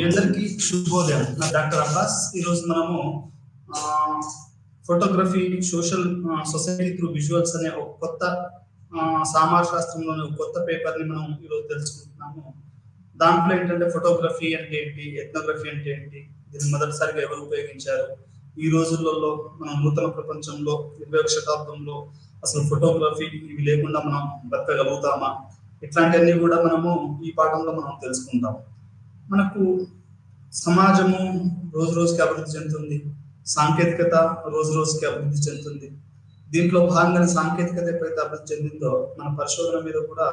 మీ అందరికీ శుభోదయం. నా డాక్టర్ అబ్బాస్. ఈరోజు మనము photography social society through visuals అనే ఒక కొత్త సామాజిక శాస్త్రంలోని ఒక కొత్త పేపర్ని మనం ఈరోజు తెలుసుకుంటున్నాము. దాంట్లో ఏంటంటే ఫోటోగ్రఫీ అంటే ఏంటి, ఎథ్నోగ్రఫీ అంటే ఏంటి, దీన్ని మొదటిసారిగా ఎవరు ఉపయోగించారు, ఈ రోజులలో మనం నూతన ప్రపంచంలో 21వ శతాబ్దంలో అసలు ఫోటోగ్రఫీ ఇవి లేకుండా మనం బతకగలుగుతామా, ఇట్లాంటివన్నీ కూడా మనము ఈ పాఠంలో మనం తెలుసుకుంటాం. మనకు సమాజము రోజు రోజుకి అభివృద్ధి చెందుతుంది, సాంకేతికత రోజు రోజుకి అభివృద్ధి చెందుతుంది. దీంట్లో భాగంగా సాంకేతికత ఎప్పుడైతే అభివృద్ధి చెందిందో మన పరిశోధన మీద కూడా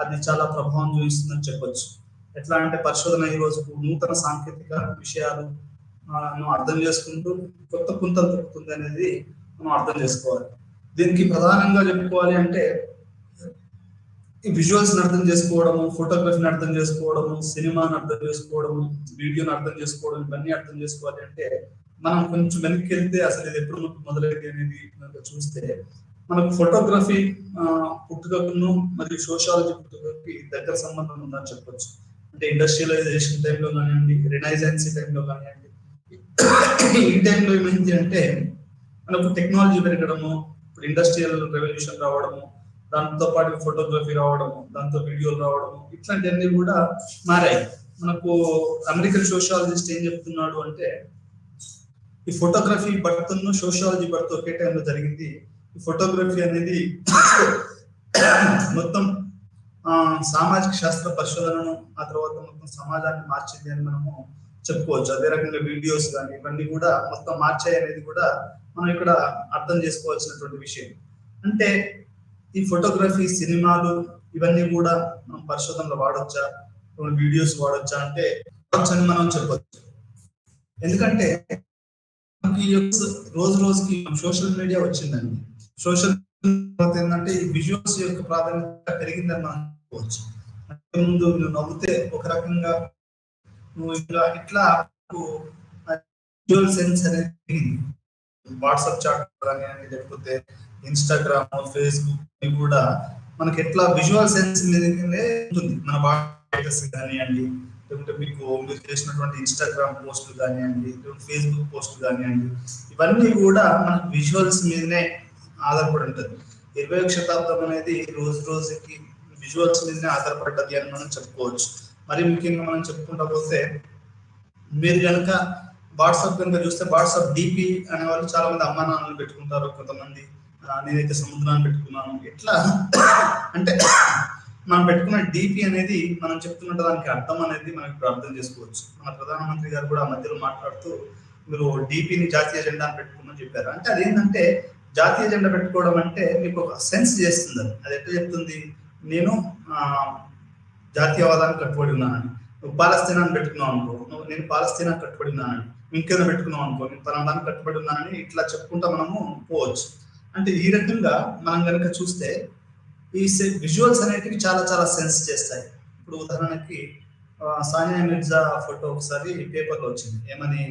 అది చాలా ప్రభావం చూపిస్తుందని చెప్పొచ్చు. ఎట్లా అంటే పరిశోధన ఈ రోజు నూతన సాంకేతిక విషయాలు అర్థం చేసుకుంటూ కొత్త పుంతలు తొక్కుతుంది అనేది మనం అర్థం చేసుకోవాలి. దీనికి ప్రధానంగా చెప్పుకోవాలి అంటే ఈ విజువల్స్ అర్థం చేసుకోవడము, ఫోటోగ్రఫీని అర్థం చేసుకోవడము, సినిమాని అర్థం చేసుకోవడము, వీడియోని అర్థం చేసుకోవడం, ఇవన్నీ అర్థం చేసుకోవాలి అంటే మనం కొంచెం వెనక్కి వెళ్తే అసలు ఇది ఎప్పుడు మొదలైంది అనేది చూస్తే మనకు ఫోటోగ్రఫీ పుట్టుకను మరియు సోషాలజీ పుట్టుకకి దగ్గర సంబంధం ఉందని చెప్పొచ్చు. అంటే ఇండస్ట్రియలైజేషన్ టైంలో కానివ్వండి, రినైజెన్సీ టైంలో కానివ్వండి, ఈ టైంలో ఏమైంది అంటే మనకు టెక్నాలజీ పెరగడము, ఇప్పుడు ఇండస్ట్రియల్ రెవల్యూషన్ రావడము, దాంతో పాటు ఫోటోగ్రఫీ రావడము, దాంతో వీడియోలు రావడము, ఇట్లాంటివన్నీ కూడా మారాయి. మనకు అమెరికన్ సోషాలజిస్ట్ ఏం చెప్తున్నాడు అంటే ఈ ఫోటోగ్రఫీ బర్త్ సోషాలజీ బర్త్ ఒకే టైంలో జరిగింది. ఈ ఫోటోగ్రఫీ అనేది మొత్తం సామాజిక శాస్త్ర పరిశోధనను, ఆ తర్వాత మొత్తం సమాజాన్ని మార్చింది అని మనము చెప్పుకోవచ్చు. అదే రకంగా వీడియోస్ కానీ ఇవన్నీ కూడా మొత్తం మార్చాయి అనేది కూడా మనం ఇక్కడ అర్థం చేసుకోవాల్సినటువంటి విషయం. అంటే ఈ ఫోటోగ్రఫీ, సినిమాలు ఇవన్నీ కూడా మనం పరిశోధనలో వాడొచ్చా, వీడియోస్ వాడొచ్చా అంటే వాడొచ్చని మనం చెప్పొచ్చు. ఎందుకంటే రోజు రోజుకి సోషల్ మీడియా వచ్చిందండి. సోషల్ ఏంటంటే ఈ విజువల్స్ యొక్క ప్రాధాన్యత పెరిగిందని మనం చెప్పుకోవచ్చు. ముందు నువ్వు నవ్వుతే ఒక రకంగా, నువ్వు ఇట్లా విజువల్ సెన్స్ అనేది వాట్సాప్ చాట్ కానివ్వండి, లేకపోతే ఇన్స్టాగ్రామ్, ఫేస్బుక్ కూడా మనకి ఎట్లా విజువల్ సెన్స్ మీదనే ఉంటుంది. మన వాట్స్ కానివ్వండి, లేకపోతే మీరు చేసినటువంటి ఇన్స్టాగ్రామ్ పోస్టులు కానివ్వండి, ఫేస్బుక్ పోస్టులు కానివ్వండి, ఇవన్నీ కూడా మనకు విజువల్స్ మీదనే ఆధారపడి ఉంటుంది. 21వ శతాబ్దం అనేది రోజు రోజుకి విజువల్స్ మీదనే ఆధారపడ్డది అని మనం చెప్పుకోవచ్చు. మరి ముఖ్యంగా మనం చెప్పుకుంటా పోతే మీరు కనుక వాట్సాప్ కనుక చూస్తే వాట్సాప్ డిపి అనే వాళ్ళు చాలా మంది అమ్మా నాన్నలు పెట్టుకుంటారు, కొంతమంది నేనైతే సముద్రాన్ని పెట్టుకున్నాను. ఎట్లా అంటే మనం పెట్టుకున్న డిపి అనేది మనం చెప్తున్న దానికి అర్థం అనేది మనం ఇప్పుడు అర్థం చేసుకోవచ్చు. మన ప్రధానమంత్రి గారు కూడా ఆ మధ్యలో మాట్లాడుతూ మీరు డిపిని జాతీయ జెండాను పెట్టుకున్నామని చెప్పారు. అంటే అదేంటంటే జాతీయ జెండా పెట్టుకోవడం అంటే మీకు ఒక సెన్స్ చేస్తుంది. అది ఎట్లా చెప్తుంది, నేను జాతీయవాదానికి కట్టుబడి ఉన్నానని. నువ్వు పాలస్తీనాన్ని పెట్టుకున్నావు అనుకో, నేను పాలస్తీనానికి కట్టుబడి ఉన్నానని. ఇంకేదో పెట్టుకున్నావు అనుకో, నేను పలానానికి కట్టుబడి ఉన్నానని ఇట్లా చెప్పుకుంటా మనము పోవచ్చు. అంటే ఈ రకంగా మనం కనుక చూస్తే ఈ విజువల్స్ అనేటివి చాలా చాలా సెన్స్ చేస్తాయి. ఇప్పుడు ఉదాహరణకి సానియా మిర్జా ఫోటో ఒకసారి పేపర్లో వచ్చింది. ఏమని,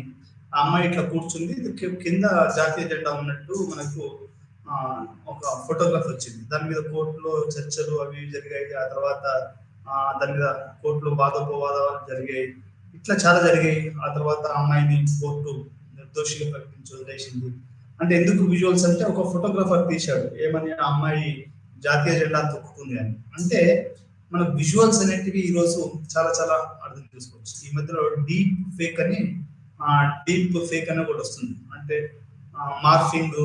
ఆ అమ్మాయి ఇట్లా కూర్చుంది, కింద జాతీయ జెండా ఉన్నట్టు మనకు ఒక ఫోటోగ్రాఫ్ వచ్చింది. దాని మీద కోర్టులో చర్చలు అవి జరిగాయి. ఆ తర్వాత దాని మీద కోర్టులో వాదోపవాదాలు జరిగాయి. ఇట్లా చాలా జరిగాయి. ఆ తర్వాత అమ్మాయిని కోర్టు నిర్దోషిగా ప్రకటించి వదిలేసింది. అంటే ఎందుకు విజువల్స్ అంటే ఒక ఫోటోగ్రాఫర్ తీశాడు, ఏమని, ఆ అమ్మాయి జాతీయ జెండా తొక్కుతుంది అని. అంటే మనకు విజువల్స్ అనేటివి ఈరోజు చాలా చాలా అర్థం చేసుకోవచ్చు. ఈ మధ్యలో డీప్ ఫేక్ అని ఒకటి వస్తుంది. అంటే మార్ఫింగ్,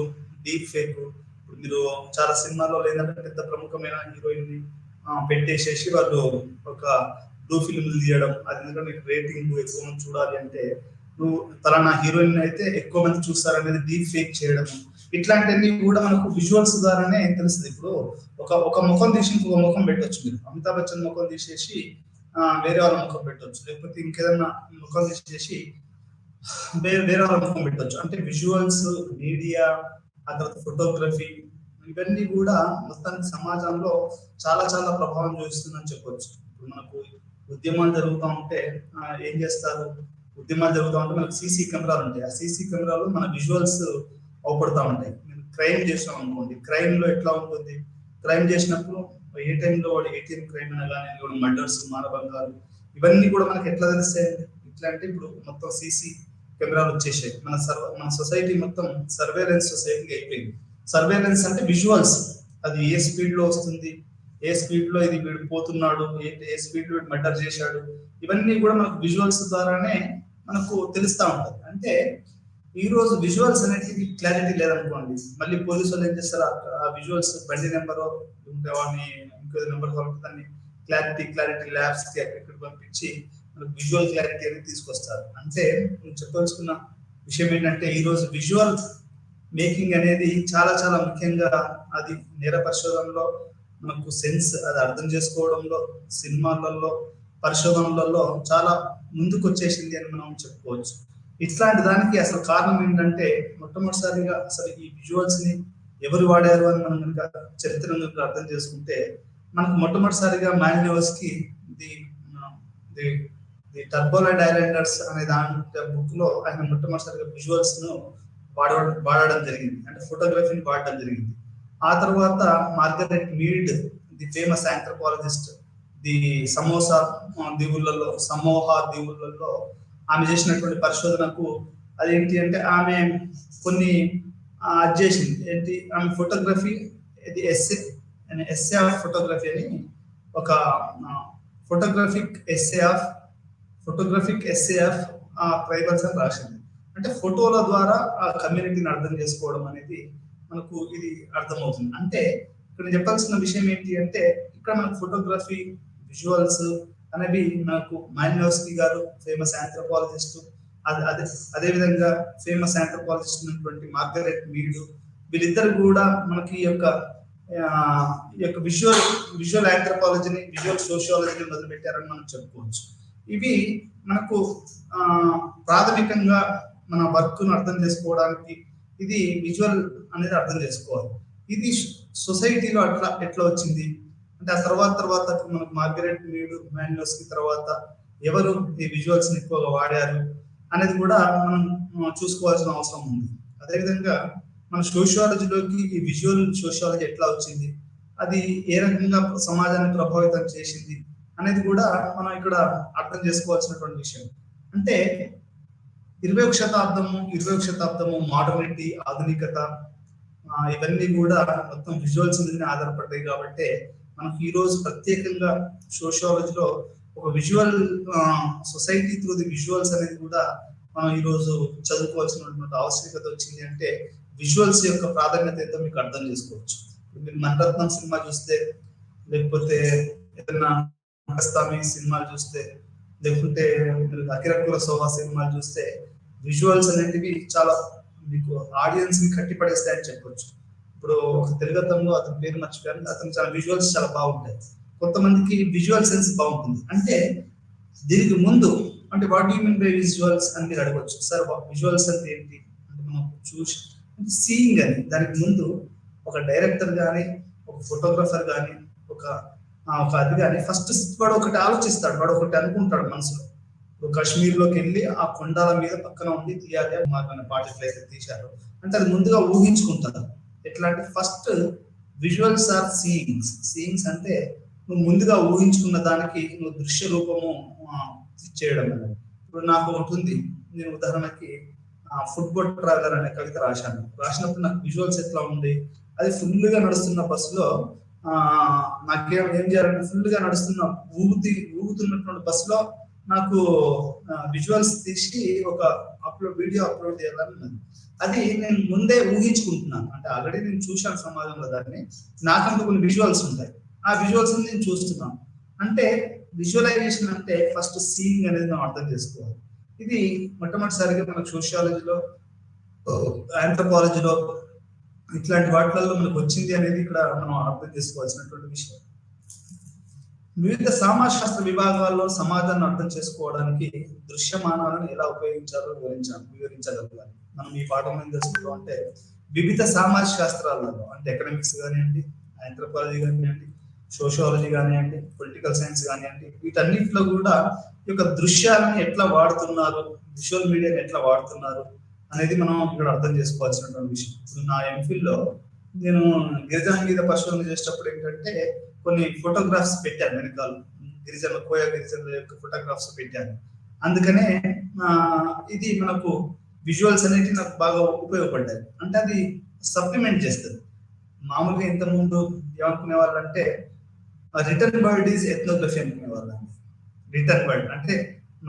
డీప్ ఫేక్. ఇప్పుడు మీరు చాలా సినిమాలో లేదంటే పెద్ద ప్రముఖమైన హీరోయిన్ ని పెట్టేసేసి వాళ్ళు ఒక బ్లూ ఫిల్మ్ తీయడం, అది ఎందుకంటే రేటింగ్ ఎక్కువ మంది చూడాలి అంటే నువ్వు తలనా హీరోయిన్ అయితే ఎక్కువ మంది చూస్తారనేది డీప్ ఫేక్ చేయడం, ఇట్లాంటివన్నీ కూడా మనకు విజువల్స్ ద్వారానే తెలుస్తుంది. ఇప్పుడు ఒక ముఖం తీసి ఇంకొక ముఖం పెట్టొచ్చు. మీరు అమితాబ్ బచ్చన్ ముఖం తీసేసి వేరే వాళ్ళ ముఖం పెట్టొచ్చు, లేకపోతే ఇంకేదన్నా ముఖం తీసేసి వేరే వాళ్ళ ముఖం పెట్టొచ్చు. అంటే విజువల్స్, మీడియా, ఆ తర్వాత ఫోటోగ్రఫీ, ఇవన్నీ కూడా మొత్తానికి సమాజంలో చాలా చాలా ప్రభావం చూపిస్తుందని చెప్పొచ్చు. ఇప్పుడు మనకు ఉద్యమాలు జరుగుతూ ఉంటే ఏం చేస్తారు, ఉద్యమాలు జరుగుతూ ఉంటే మనకు సీసీ కెమెరాలు ఉంటాయి. ఆ సీసీ కెమెరాలు మన విజువల్స్ అవపడుతూ ఉంటాయి. నేను క్రైమ్ చేసాం అనుకోండి, క్రైమ్ లో ఎట్లా ఉంటుంది, క్రైమ్ చేసినప్పుడు ఏ టైంలో వాడు ఏటీఎం క్రైమ్ అయినా కానీ, మర్డర్స్, మానభంగాలు, ఇవన్నీ కూడా మనకి ఎట్లా తెలుస్తాయి, ఎట్లా అంటే ఇప్పుడు మొత్తం సీసీ కెమెరాలు వచ్చేసాయి. మన సొసైటీ మొత్తం సర్వేలెన్స్ సొసైటీ అయిపోయింది. సర్వేలెన్స్ అంటే విజువల్స్, అది ఏ స్పీడ్ లో వస్తుంది, ఏ స్పీడ్ లో ఇది వీడు పోతున్నాడు, ఏ స్పీడ్ లో వీడు మర్డర్ చేశాడు, ఇవన్నీ కూడా మనకు విజువల్స్ ద్వారానే మనకు తెలుస్తా ఉంటది. అంటే ఈ రోజు విజువల్స్ అనేది క్లారిటీ లేదనుకోండి, మళ్ళీ పోలీసు వాళ్ళు ఏం చేస్తారు, ఆ విజువల్స్ బండి నెంబర్ ఉంటే వాడిని ఇంకో నెంబర్ దాన్ని క్లారిటీ ల్యాబ్స్ కి అక్కడ పంపించి మనకు విజువల్ క్లారిటీ అనేది తీసుకొస్తారు. అంటే నేను చెప్పదలుచుకున్న విషయం ఏంటంటే ఈ రోజు విజువల్ మేకింగ్ అనేది చాలా చాలా ముఖ్యంగా అది నేర పరిశోధనలో మనకు సెన్స్ అది అర్థం చేసుకోవడంలో, సినిమాలలో, పరిశోధనలలో చాలా ముందుకు వచ్చేసింది అని మనం చెప్పుకోవచ్చు. ఇట్లాంటి దానికి అసలు కారణం ఏంటంటే మొట్టమొదటిసారిగా అసలు ఈ విజువల్స్ ని ఎవరు వాడారు అని మనం కనుక చరిత్రను అర్థం చేసుకుంటే మనకు మొట్టమొదటిసారిగా మాన్యువల్స్కి ది ది టర్బోలైడ్ ఐలాండర్స్ అనే దాని బుక్ లో ఆయన మొట్టమొదటిసారిగా విజువల్స్ ను వాడడం జరిగింది, అంటే ఫోటోగ్రఫీని వాడడం జరిగింది. ఆ తర్వాత Margaret Mead, the famous anthropologist, the Samoa దీవులలో ఆమె చేసినటువంటి పరిశోధనకు అదేంటి అంటే ఆమె కొన్ని అది చేసింది ఏంటి, ఆమె ఫోటోగ్రఫీ ఇది ఎస్సే ఆఫ్ ఫోటోగ్రఫీ అని ఒక ఫోటోగ్రఫిక్ ఎస్సే ఆఫ్ ట్రైబల్స్ అని రాసింది. అంటే ఫోటోల ద్వారా ఆ కమ్యూనిటీని అర్థం చేసుకోవడం అనేది మనకు ఇది అర్థమవుతుంది. అంటే ఇక్కడ చెప్పాల్సిన విషయం ఏంటి అంటే ఇక్కడ మనకు ఫోటోగ్రఫీ, విజువల్స్ అనేవి మనకు మాలినోవ్స్కీ గారు ఫేమస్ ఆంథ్రోపాలజిస్ట్, అదే విధంగా ఫేమస్ ఆంథ్రోపాలజిస్ట్ ఉన్నటువంటి మార్గరెట్ మీడ్, వీళ్ళిద్దరు కూడా మనకి ఈ యొక్క విజువల్ ఆంథ్రోపాలజీని, విజువల్ సోషియాలజీని మొదలుపెట్టారని మనం చెప్పుకోవచ్చు. ఇవి మనకు ప్రాథమికంగా మన వర్క్ ను అర్థం చేసుకోవడానికి ఇది విజువల్ అనేది అర్థం చేసుకోవాలి. ఇది సొసైటీలో ఎట్లా వచ్చింది అంటే ఆ తర్వాత మనకు మార్గరెట్ మీడ్, మాన్యువల్స్కీ తర్వాత ఎవరు ఈ విజువల్స్ ని ఎక్కువగా వాడారు అనేది కూడా మనం చూసుకోవాల్సిన అవసరం ఉంది. అదేవిధంగా మన సోషియాలజీలోకి ఈ విజువల్ సోషియాలజీ ఎట్లా వచ్చింది, అది ఏ రకంగా సమాజాన్ని ప్రభావితం చేసింది అనేది కూడా మనం ఇక్కడ అర్థం చేసుకోవాల్సినటువంటి విషయం. అంటే 21వ శతాబ్దము మోడర్నిటీ, ఆధునికత, ఇవన్నీ కూడా మొత్తం విజువల్స్ మీద ఆధారపడ్డాయి. కాబట్టి మనకు ఈ రోజు ప్రత్యేకంగా సోషియాలజీలో ఒక visual society through the visuals అనేది కూడా మనం ఈ రోజు చదువుకోవాల్సినటువంటి ఆవశ్యకత వచ్చింది. అంటే విజువల్స్ యొక్క ప్రాధాన్యత ఏంటో మీకు అర్థం చేసుకోవచ్చు. మీరు మణిరత్నం సినిమా చూస్తే, లేకపోతే ఏదైనా పాకిస్తానీ సినిమాలు చూస్తే, లేకుంటే అకిరకుల సోహా సినిమాలు చూస్తే విజువల్స్ అనేటివి చాలా మీకు ఆడియన్స్ ని కట్టిపడేస్తాయని చెప్పొచ్చు. ఇప్పుడు ఒక తెలుగతంలో అతని పేరు మర్చిపోయాను, అతను చాలా విజువల్స్ చాలా బాగుంటాయి. కొంతమందికి విజువల్ సెన్స్ బాగుంటుంది. అంటే దీనికి ముందు అంటే what you mean by visuals అని మీరు అడగవచ్చు. సార్ విజువల్స్ అంటే ఏంటి అంటే మనం చూసి అంటే సీయింగ్ అని, దానికి ముందు ఒక డైరెక్టర్ కానీ, ఒక ఫోటోగ్రఫర్ కానీ, ఒక అది కానీ ఫస్ట్ వాడు ఒకటి ఆలోచిస్తాడు, వాడు ఒకటి అనుకుంటాడు మనసులో. ఇప్పుడు కాశ్మీర్ లోకి వెళ్ళి ఆ కొండల మీద పక్కన ఉండి తీయాలి మాకు పాట ఎట్లయితే తీశారు అంటే అది ముందుగా ఊహించుకుంటారు. ఎట్లా అంటే ఫస్ట్ విజువల్స్ ఆర్ సీయింగ్స్ అంటే నువ్వు ముందుగా ఊహించుకున్న దానికి నువ్వు దృశ్య రూపము చేయడం అనేది. ఇప్పుడు నాకు ఒకటి ఉంది, నేను ఉదాహరణకి ఫుట్బాల్ ట్రావెలర్ అనే కవిత రాసినప్పుడు నాకు విజువల్స్ ఎట్లా ఉంది, అది ఫుల్ గా నడుస్తున్న బస్సులో నాకేం చేయాలంటే ఫుల్ గా నడుస్తున్న ఊగుతున్నటువంటి బస్సులో నాకు విజువల్స్ తీసి ఒక వీడియో అప్లోడ్ చేయాలని ఉన్నది. అది నేను ముందే ఊహించుకుంటున్నాను, అంటే ఆల్రెడీ నేను చూశాను సమాజంలో దాన్ని, నాకంటూ కొన్ని విజువల్స్ ఉంటాయి, ఆ విజువల్స్ నేను చూస్తున్నాను. అంటే విజువలైజేషన్ అంటే ఫస్ట్ సీయింగ్ అనేది మనం అర్థం చేసుకోవాలి. ఇది మొట్టమొదటిసారిగా మనకు సోషియాలజీలో, ఆంథ్రోపాలజీలో ఇట్లాంటి వాటిలలో మనకు వచ్చింది అనేది ఇక్కడ మనం అర్థం చేసుకోవాల్సినటువంటి విషయం. వివిధ సమాజశాస్త్ర విభాగాల్లో సమాజాన్ని అర్థం చేసుకోవడానికి దృశ్యమానాలను ఎలా ఉపయోగించాలో వివరించగలగాలి. మనం ఈ పాఠం ఏం తెలుసుకుంటాం అంటే వివిధ సమాజ శాస్త్రాలలో, అంటే ఎకనామిక్స్ కానివ్వండి, ఆంథ్రోపాలజీ కానివ్వండి, సోషియాలజీ కానివ్వండి, పొలిటికల్ సైన్స్ కానివ్వండి, వీటన్నిటిలో కూడా ఈ యొక్క దృశ్యాలను ఎట్లా వాడుతున్నారు, విజువల్ మీడియాని ఎట్లా వాడుతున్నారు అనేది మనం ఇక్కడ అర్థం చేసుకోవాల్సినటువంటి విషయం. ఇప్పుడు నా ఎంఫిల్ లో నేను గిరిజన మీద పరిశోధన చేసేటప్పుడు ఏంటంటే కొన్ని ఫోటోగ్రాఫ్స్ పెట్టాను, వెనకాల కోయా గిరిజనుల యొక్క ఫోటోగ్రాఫ్స్ పెట్టాను. అందుకనే ఇది మనకు విజువల్స్ అనేవి నాకు బాగా ఉపయోగపడ్డాయి. అంటే అది సప్లిమెంట్ చేస్తుంది. మామూలుగా ఇంతకుముందు ఏమనుకునే వాళ్ళంటే రిటర్న్ వర్డ్ ఈజ్ ఎథ్నోగ్రఫీ అనుకునే వాళ్ళండి. రిటర్న్ వర్డ్ అంటే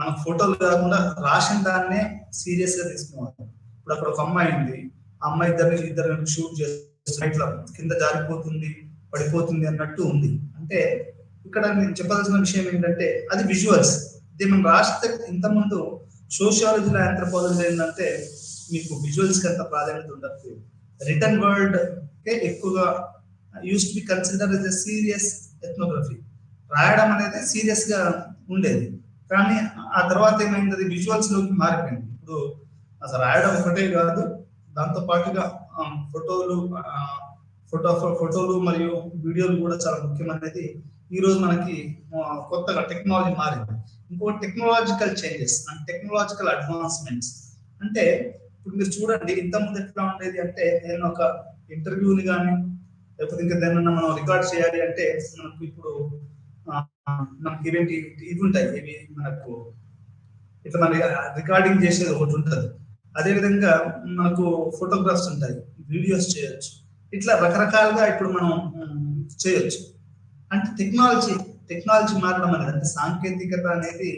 మన ఫోటోలు కాకుండా రాసిన దాన్నే సీరియస్ గా తీసుకునేవాళ్ళం. ఇప్పుడు అక్కడ ఒక అమ్మాయి ఉంది, ఆ అమ్మాయి ఇద్దరు షూట్ చేస్తున్నారు, ఇట్లా కింద జారిపోతుంది పడిపోతుంది అన్నట్టు ఉంది. అంటే ఇక్కడ నేను చెప్పాల్సిన విషయం ఏంటంటే అది విజువల్స్. ఇది మనం రాస్తే ఇంతకుముందు సోషియాలజీలో ఆంథ్రోపాలజీలో ఏంటంటే మీకు విజువల్స్ కి అంత ప్రాధాన్యత ఉండదు. రిటర్న్ వర్డ్ కే ఎక్కువగా use to be consider yes a serious ethnography. రాయడం అనేది సీరియస్ గా ఉండేది, కానీ ఆ తర్వాత ఏమైంది, అది విజువల్స్ లోకి మారిపోయింది. ఇప్పుడు అసలు రాయడం ఒకటే కాదు, దాంతో పాటుగా ఫోటోలు మరియు వీడియోలు కూడా చాలా ముఖ్యమైనది. ఈ రోజు మనకి కొత్తగా టెక్నాలజీ మారింది. ఇంకో technological changes and technological advancements. అంటే ఇప్పుడు మీరు చూడండి, ఇంతకుముందు ఎట్లా ఉండేది అంటే నేను ఒక ఇంటర్వ్యూని కానీ లేకపోతే ఇంకా దేనన్నా మనం రికార్డ్ చేయాలి అంటే మనకు ఇప్పుడు మనకి ఇవి ఉంటాయి, ఇవి మనకు ఇట్లా మన రికార్డింగ్ చేసేది ఒకటి ఉంటుంది. అదేవిధంగా మనకు ఫోటోగ్రాఫ్స్ ఉంటాయి, వీడియోస్ చేయొచ్చు, ఇట్లా రకరకాలుగా ఇప్పుడు మనం చేయొచ్చు. అంటే టెక్నాలజీ మారడం అనేది, అంటే సాంకేతికత అనేది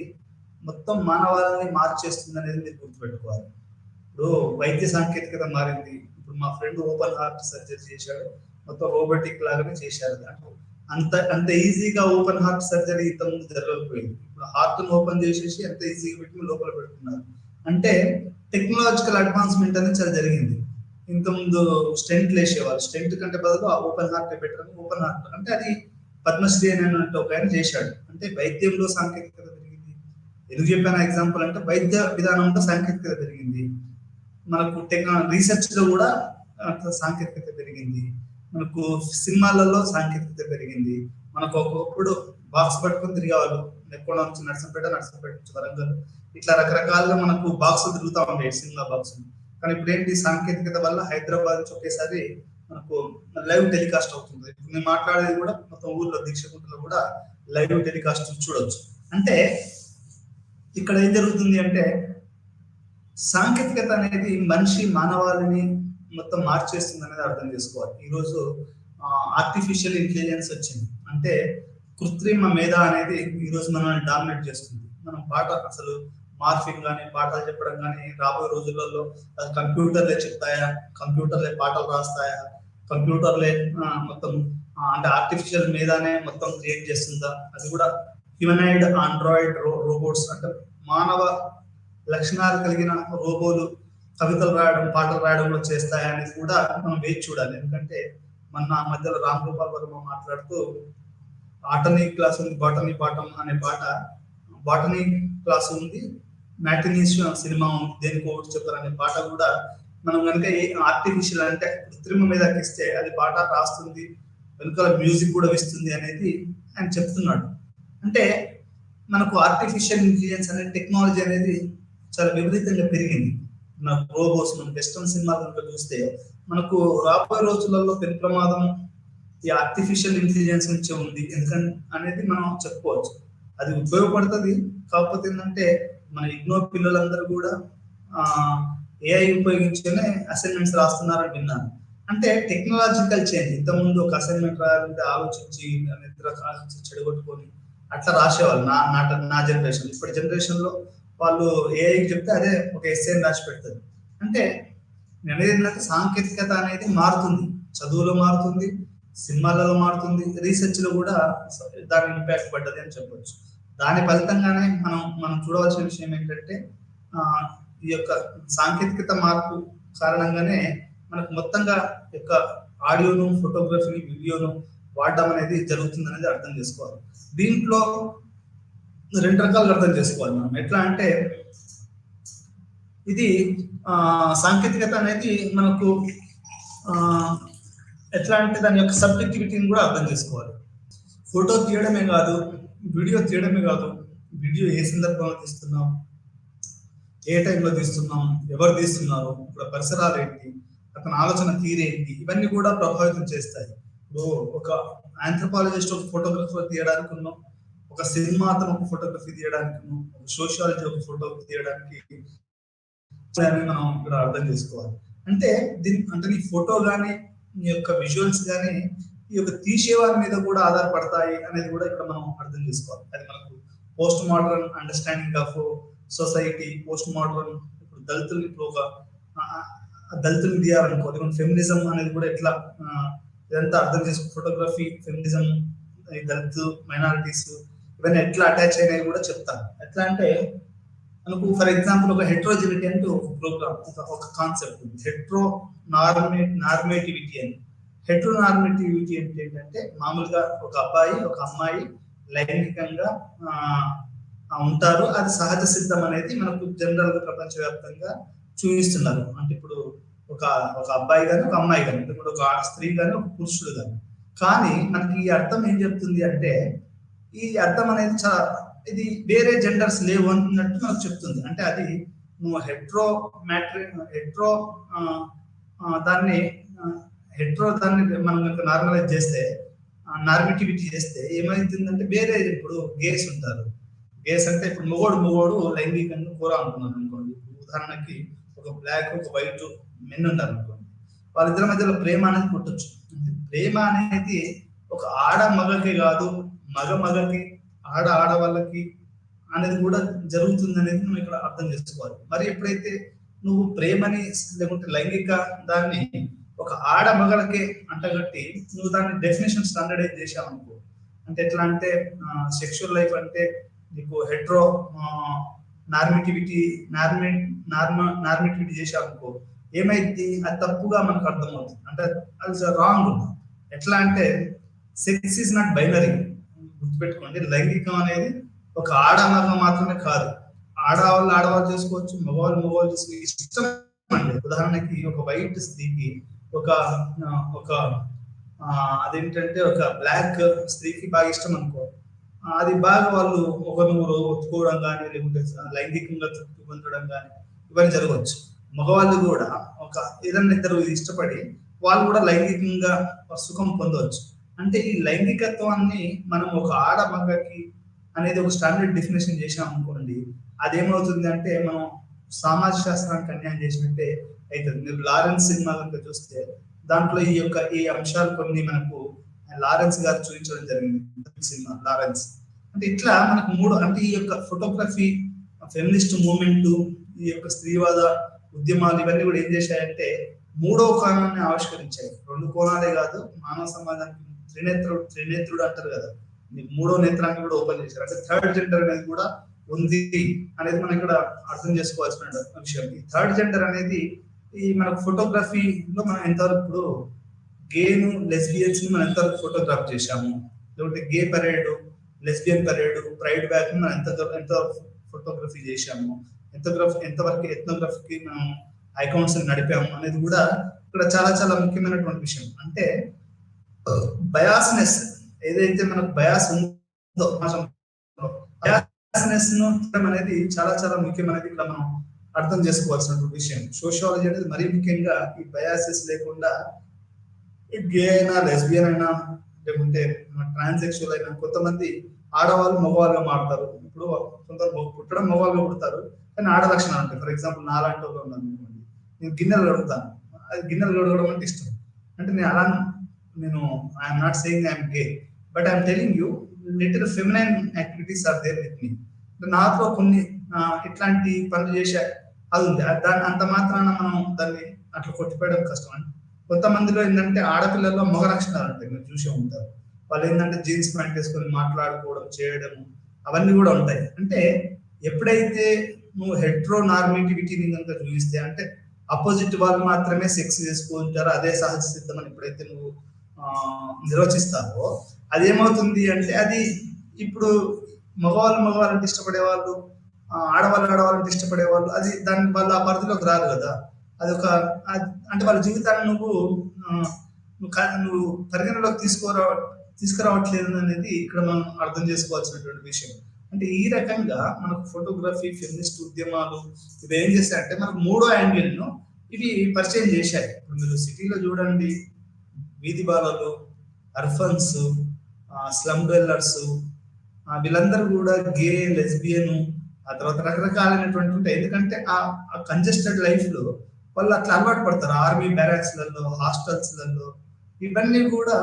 మొత్తం మానవాళిని మార్చేస్తుంది అనేది మీరు గుర్తుపెట్టుకోవాలి. ఇప్పుడు వైద్య సాంకేతికత మారింది. ఇప్పుడు మా ఫ్రెండ్ ఓపెన్ హార్ట్ సర్జరీ చేశాడు, మొత్తం రోబోటిక్ లాగానే చేశారు. అంత ఈజీగా ఓపెన్ హార్ట్ సర్జరీ ఇంతకుముందు జరగకపోయింది. ఇప్పుడు హార్ట్ ఓపెన్ చేసేసి ఎంత ఈజీగా పెట్టి లోపల పెడుతున్నారు. అంటే టెక్నాలజికల్ అడ్వాన్స్మెంట్ అనేది చాలా జరిగింది. ఇంతకుముందు స్టెంట్ వేసేవాళ్ళు, స్టెంట్ కంటే బదులు ఆ ఓపెన్ హార్ట్ పెట్టడం. ఓపెన్ హార్ట్ అంటే అది పద్మశ్రీ అని ఒక ఆయన చేశాడు. అంటే వైద్యంలో సాంకేతికత పెరిగింది. ఎందుకు చెప్పాను ఎగ్జాంపుల్ అంటే వైద్య విధానంలో సాంకేతికత పెరిగింది, మనకు రీసెర్చ్ లో కూడా సాంకేతికత పెరిగింది, మనకు సినిమాలలో సాంకేతికత పెరిగింది. మనకు ఒకప్పుడు బాక్స్ పట్టుకొని తిరిగేవాళ్ళు, నెక్కొండ నుంచి నర్సంపేట నుంచి వరంగల్, ఇట్లా రకరకాలుగా మనకు బాక్సులు తిరుగుతూ ఉంటాయి సినిమా బాక్సులు. కానీ ఇప్పుడు ఏంటి, సాంకేతికత వల్ల హైదరాబాద్ నుంచి ఒకేసారి మనకు లైవ్ టెలికాస్ట్ అవుతుంది. ఇప్పుడు నేను మాట్లాడేది కూడా మొత్తం ఊర్లో దీక్షకుంటలో కూడా లైవ్ టెలికాస్ట్ చూడొచ్చు. అంటే ఇక్కడ ఏం జరుగుతుంది అంటే సాంకేతికత అనేది మానవాళిని మొత్తం మార్చేస్తుంది అనేది అర్థం చేసుకోవాలి. ఈరోజు ఆర్టిఫిషియల్ ఇంటెలిజెన్స్ వచ్చింది. అంటే కృత్రిమ మేధ అనేది ఈరోజు మనల్ని డామినేట్ చేస్తుంది. మనం అసలు మార్ఫింగ్ కానీ పాఠాలు చెప్పడం కానీ రాబోయే రోజులలో అది కంప్యూటర్లే చెప్తాయా, కంప్యూటర్లే పాటలు రాస్తాయా, కంప్యూటర్లే మొత్తం అంటే ఆర్టిఫిషియల్ మీదనే మొత్తం క్రియేట్ చేస్తుందా, అది కూడా హ్యూమనైడ్ ఆండ్రాయిడ్ రోబోట్స్ అంటే మానవ లక్షణాలు కలిగిన రోబోలు కవితలు రాయడం పాటలు రాయడంలో చేస్తాయా అనేది కూడా మనం వేచి చూడాలి. ఎందుకంటే మొన్న మధ్యలో రామ్ గోపాల్ వర్మ మాట్లాడుతూ ఆటనీ క్లాస్ ఉంది, బాటనీ పాఠం అనే పాట, బాటనీ క్లాస్ ఉంది, మ్యాటినీస్ సినిమా ఉంది, దేనికి ఒకటి చెప్తారు అనే పాట కూడా మనం కనుక ఆర్టిఫిషియల్ అంటే కృత్రిమ మీద ఇస్తే అది పాట రాస్తుంది, వెనుకల మ్యూజిక్ కూడా ఇస్తుంది అనేది ఆయన చెప్తున్నాడు. అంటే మనకు ఆర్టిఫిషియల్ ఇంటెలిజెన్స్ అనే టెక్నాలజీ అనేది చాలా విపరీతంగా పెరిగింది. మన రోబోట్స్, మన వెస్టర్న్ సినిమా కనుక చూస్తే మనకు రాబోయే రోజులలో పెను ప్రమాదం ఈ ఆర్టిఫిషియల్ ఇంటెలిజెన్స్ నుంచే ఉంది ఎందుకని అనేది మనం చెప్పుకోవచ్చు. అది ఉపయోగపడుతుంది. కాకపోతే ఏంటంటే మన ఇగ్నో పిల్లలందరూ కూడా ఏఐ ఉపయోగించుకునే అసైన్మెంట్స్ రాస్తున్నారని విన్నాను. అంటే టెక్నాలజికల్ చేంజ్. ఇంతకుముందు ఒక అసైన్మెంట్ రాయాలంటే ఆలోచించి చెడగొట్టుకొని అట్లా రాసేవాళ్ళు నా జనరేషన్. ఇప్పటి జనరేషన్ లో వాళ్ళు ఏఐకి చెప్తే అదే ఒక ఎస్ఏని రాసి పెడుతుంది. అంటే నేను ఏంటంటే సాంకేతికత అనేది మారుతుంది, చదువులో మారుతుంది, సినిమాలలో మారుతుంది, రీసెర్చ్ లో కూడా దాని ఇంపాక్ట్ పడ్డది అని చెప్పొచ్చు. దాని ఫలితంగానే మనం చూడవలసిన విషయం ఏంటంటే ఈ యొక్క సాంకేతికత మార్పు కారణంగానే మనకు మొత్తంగా యొక్క ఆడియోను, ఫోటోగ్రఫీని, వీడియోను వాడడం అనేది జరుగుతుంది అనేది అర్థం చేసుకోవాలి. దీంట్లో రెండు రకాలుగా అర్థం చేసుకోవాలి మనం. ఎట్లా అంటే ఇది సాంకేతికత అనేది మనకు ఎట్లా అంటే దాని యొక్క సబ్జెక్టివిటీని కూడా అర్థం చేసుకోవాలి. ఫోటో తీయడమే కాదు, వీడియో తీయడమే కాదు, వీడియో ఏ సందర్భంలో తీస్తున్నాం, ఏ టైంలో తీస్తున్నాం, ఎవరు తీస్తున్నారు, ఇప్పుడు పరిసరాలు ఏంటి, అతని ఆలోచన తీరేంటి, ఇవన్నీ కూడా ప్రభావితం చేస్తాయి. ఇప్పుడు ఒక ఆంథ్రోపాలజిస్ట్ ఒక ఫోటోగ్రఫర్ తీయడానికి ఉన్నాం, ఒక సినిమా అతను ఒక ఫోటోగ్రఫీ తీయడానికి, ఒక సోషియాలజీ ఒక ఫోటో తీయడానికి మనం ఇక్కడ అర్థం చేసుకోవాలి. అంటే అంటే నీ ఫోటో కానీ నీ యొక్క విజువల్స్ కానీ ఈ యొక్క తీసేవారి మీద కూడా ఆధారపడతాయి అనేది కూడా ఇక్కడ మనం అర్థం చేసుకోవాలి. అది మనకు post modern understanding of society, post modern ఇప్పుడు దళితులు ఇప్పుడు ఒక దళితులు తీయాలనుకో, ఫెమినిజం అనేది కూడా ఎట్లా ఇదంతా అర్థం చేసుకో, ఫోటోగ్రఫీ, ఫెమినిజం, దళిత్ మైనారిటీస్ ఇవన్నీ ఎట్లా అటాచ్ అయినాయి కూడా చెప్తాను. ఎట్లా అంటే మనకు ఫర్ ఎగ్జాంపుల్ ఒక హెట్రోజెనిటీ అంటే ఒక ప్రోగ్రామ్, ఒక కాన్సెప్ట్ ఉంది. నార్మేటివిటీ అని. హెట్రోనార్మేటివిటీ అంటే ఏంటంటే మామూలుగా ఒక అబ్బాయి ఒక అమ్మాయి లైంగికంగా ఉంటారు, అది సహజ సిద్ధం అనేది మనకు జనరల్ గా ప్రపంచవ్యాప్తంగా చూపిస్తున్నారు. అంటే ఇప్పుడు ఒక అబ్బాయి కానీ ఒక అమ్మాయి కానీ, ఇప్పుడు ఒక స్త్రీ కానీ ఒక పురుషుడు కానీ. కానీ మనకి ఈ అర్థం ఏం చెప్తుంది అంటే, ఈ అర్థం అనేది చాలా ఇది వేరే జెండర్స్ లేవు అన్నట్టు మనకు చెప్తుంది. అంటే అది నువ్వు హెట్రో దాన్ని మనం నార్మలైజ్ చేస్తే, నార్మేటివిటీ చేస్తే ఏమైతుందంటే వేరే ఇప్పుడు గేస్ ఉంటారు. గేస్ అంటే ఇప్పుడు మొగోడు లైంగికంగా అనుకున్నారు అనుకోండి. ఉదాహరణకి ఒక బ్లాక్ ఒక వైట్ మెన్ ఉంటారు అనుకోండి, వాళ్ళిద్దరి మధ్యలో ప్రేమ అనేది పుట్టొచ్చు. ప్రేమ అనేది ఒక ఆడ మగకి కాదు, మగకి ఆడవాళ్ళకి అనేది కూడా జరుగుతుంది అనేది మనం ఇక్కడ అర్థం చేసుకోవాలి. మరి ఎప్పుడైతే నువ్వు ప్రేమని లేకుంటే లైంగిక దాన్ని ఒక ఆడ మగలకే అంటగట్టి నువ్వు దాన్ని డెఫినేషన్ స్టాండర్డైజ్ చేసావు అనుకో, అంటే ఎట్లా అంటే సెక్షువల్ లైఫ్ అంటే నీకు హెట్రో నార్మేటివిటీ చేసావు అనుకో, ఏమైంది అది తప్పుగా మనకు అర్థమవుతుంది. అంటే అది రాంగ్. ఎట్లా అంటే సెక్స్ ఈజ్ నాట్ బైనరీ. గుర్తుపెట్టుకోండి, లైంగికం అనేది ఒక ఆడమగ మాత్రమే కాదు. ఆడవాళ్ళు చేసుకోవచ్చు, మగవాళ్ళు చేసుకోవచ్చు, ఇష్టం అండి. ఉదాహరణకి ఒక వైట్ స్త్రీకి ఒక అదేంటంటే ఒక బ్లాక్ స్త్రీకి బాగా ఇష్టం అనుకో, అది బాగా వాళ్ళు ఒకరు ఒత్తుకోవడం కానీ లేకుంటే లైంగికంగా తృప్తి పొందడం కానీ ఇవన్నీ జరగవచ్చు. మగవాళ్ళు కూడా ఒక ఏదైనా ఇద్దరు ఇష్టపడి వాళ్ళు కూడా లైంగికంగా సుఖం పొందవచ్చు. అంటే ఈ లైంగికత్వాన్ని మనం ఒక ఆడ మగకి అనేది ఒక స్టాండర్డ్ డెఫినేషన్ చేసాం అనుకోండి, అదేమవుతుంది అంటే మనం సమాజ శాస్త్రానికి అన్యాయం చేసినట్టే అవుతుంది. మీరు లారెన్స్ సినిమా కనుక చూస్తే దాంట్లో ఈ అంశాలు కొన్ని మనకు లారెన్స్ గారు చూపించడం జరిగింది. సినిమా లారెన్స్ అంటే ఇట్లా మనకు మూడు, అంటే ఈ యొక్క ఫోటోగ్రఫీ, ఫెమినిస్ట్ మూవ్మెంట్, ఈ యొక్క స్త్రీవాద ఉద్యమాలు ఇవన్నీ కూడా ఏం చేశాయంటే మూడో కోణాన్ని ఆవిష్కరించాయి. రెండు కోణాలే కాదు, మానవ సమాజానికి త్రినేత్రుడు అంటారు కదా, మూడో నేత్రాన్ని కూడా ఓపెన్ చేశారు. అంటే థర్డ్ జెండర్ అనేది కూడా ఉంది అనేది మనం ఇక్కడ అర్థం చేసుకోవాల్సిన విషయం. ఈ థర్డ్ జెండర్ అనేది ఈ మనకు ఫోటోగ్రఫీలో మనం ఎంతవరకు ఇప్పుడు గేను లెస్బియన్స్ ని మనం ఎంతవరకు ఫోటోగ్రాఫ్ చేశాము, లేకపోతే gay parade, lesbian parade, pride back మనం ఎంత ఫోటోగ్రఫీ చేశాము, ఎంతవరకు ఎథ్నోగ్రఫీకి మనం అకౌంట్స్ నడిపాము అనేది కూడా ఇక్కడ చాలా చాలా ముఖ్యమైనటువంటి విషయం. అంటే బయాస్నెస్ ఏదైతే మనకు బయాస్ ఉందో, బయాస్నెస్ అనేది చాలా చాలా ముఖ్యమైనది ఇక్కడ మనం అర్థం చేసుకోవాల్సినటువంటి విషయం. సోషియాలజీ అనేది మరీ ముఖ్యంగా ఈ బయాసెస్ లేకుండా గే అయినా లెస్బియన్ అయినా లేకుంటే ట్రాన్స్సెక్షువల్ అయినా, కొంతమంది ఆడవాళ్ళు మగవాళ్ళుగా మారుతారు. ఇప్పుడు కొంత పుట్టడం మగవాళ్ళుగా పుడతారు కానీ ఆడ లక్షణాలు ఉంటాయి. ఫర్ ఎగ్జాంపుల్ నాలాంటి వాళ్ళు ఉన్నాను అనుకోండి, నేను గిన్నెలు కడుగుతాను, అది గిన్నెలు కడగడం అంటే ఇష్టం. అంటే నేను I'm not saying I'm gay, but I'm telling you little feminine activities are there with me. నాతో కొన్ని ఇట్లాంటి పనులు చేసే అది ఉంది. దాన్ని అంత మాత్రాన మనం దాన్ని అట్లా కొట్టిపోయడం కష్టం. అంటే కొంతమందిలో ఏంటంటే ఆడపిల్లల్లో మగ లక్షణాలు ఉంటాయి, మీరు చూసే ఉంటారు. వాళ్ళు ఏంటంటే జీన్స్ ప్యాంట్ వేసుకొని మాట్లాడుకోవడం, చేయడం అవన్నీ కూడా ఉంటాయి. అంటే ఎప్పుడైతే నువ్వు హెట్రో నార్మేటివిటీని కనుక చూపిస్తే, అంటే అపోజిట్ వాళ్ళు మాత్రమే సెక్స్ చేసుకుంటారు, అదే సహజ సిద్ధం అని ఎప్పుడైతే నువ్వు నిర్వచిస్తావో అదేమవుతుంది అంటే, అది ఇప్పుడు మగవాళ్ళంటే ఇష్టపడే వాళ్ళు, ఆడవాళ్ళంటే ఇష్టపడే వాళ్ళు, అది దాని వాళ్ళు ఆ పరిధిలోకి రాదు కదా. అదొక అంటే వాళ్ళ జీవితాన్ని నువ్వు పరిగణలోకి తీసుకురావట్లేదు అనేది ఇక్కడ మనం అర్థం చేసుకోవాల్సినటువంటి విషయం. అంటే ఈ రకంగా మనకు ఫోటోగ్రఫీ, ఫెమినిస్ట్ ఉద్యమాలు ఇవి ఏం చేశాయంటే మనకు మూడో యాంగిల్ ను ఇవి పరిచయం చేశాయి. ఇప్పుడు మీరు సిటీలో చూడండి, వీధి బాలలు, అర్ఫన్స్, స్లమ్ డ్వెల్లర్స్, వీళ్ళందరూ కూడా గే, లెస్బియన్, ఆ తర్వాత రకరకాలైనటువంటి ఉంటాయి. ఎందుకంటే ఆ కంజెస్టెడ్ లైఫ్ లో వాళ్ళు అట్లా అలవాటు పడతారు. ఆర్మీ బ్యారాక్స్ లలో, హాస్టల్స్ లలో ఇవన్నీ కూడా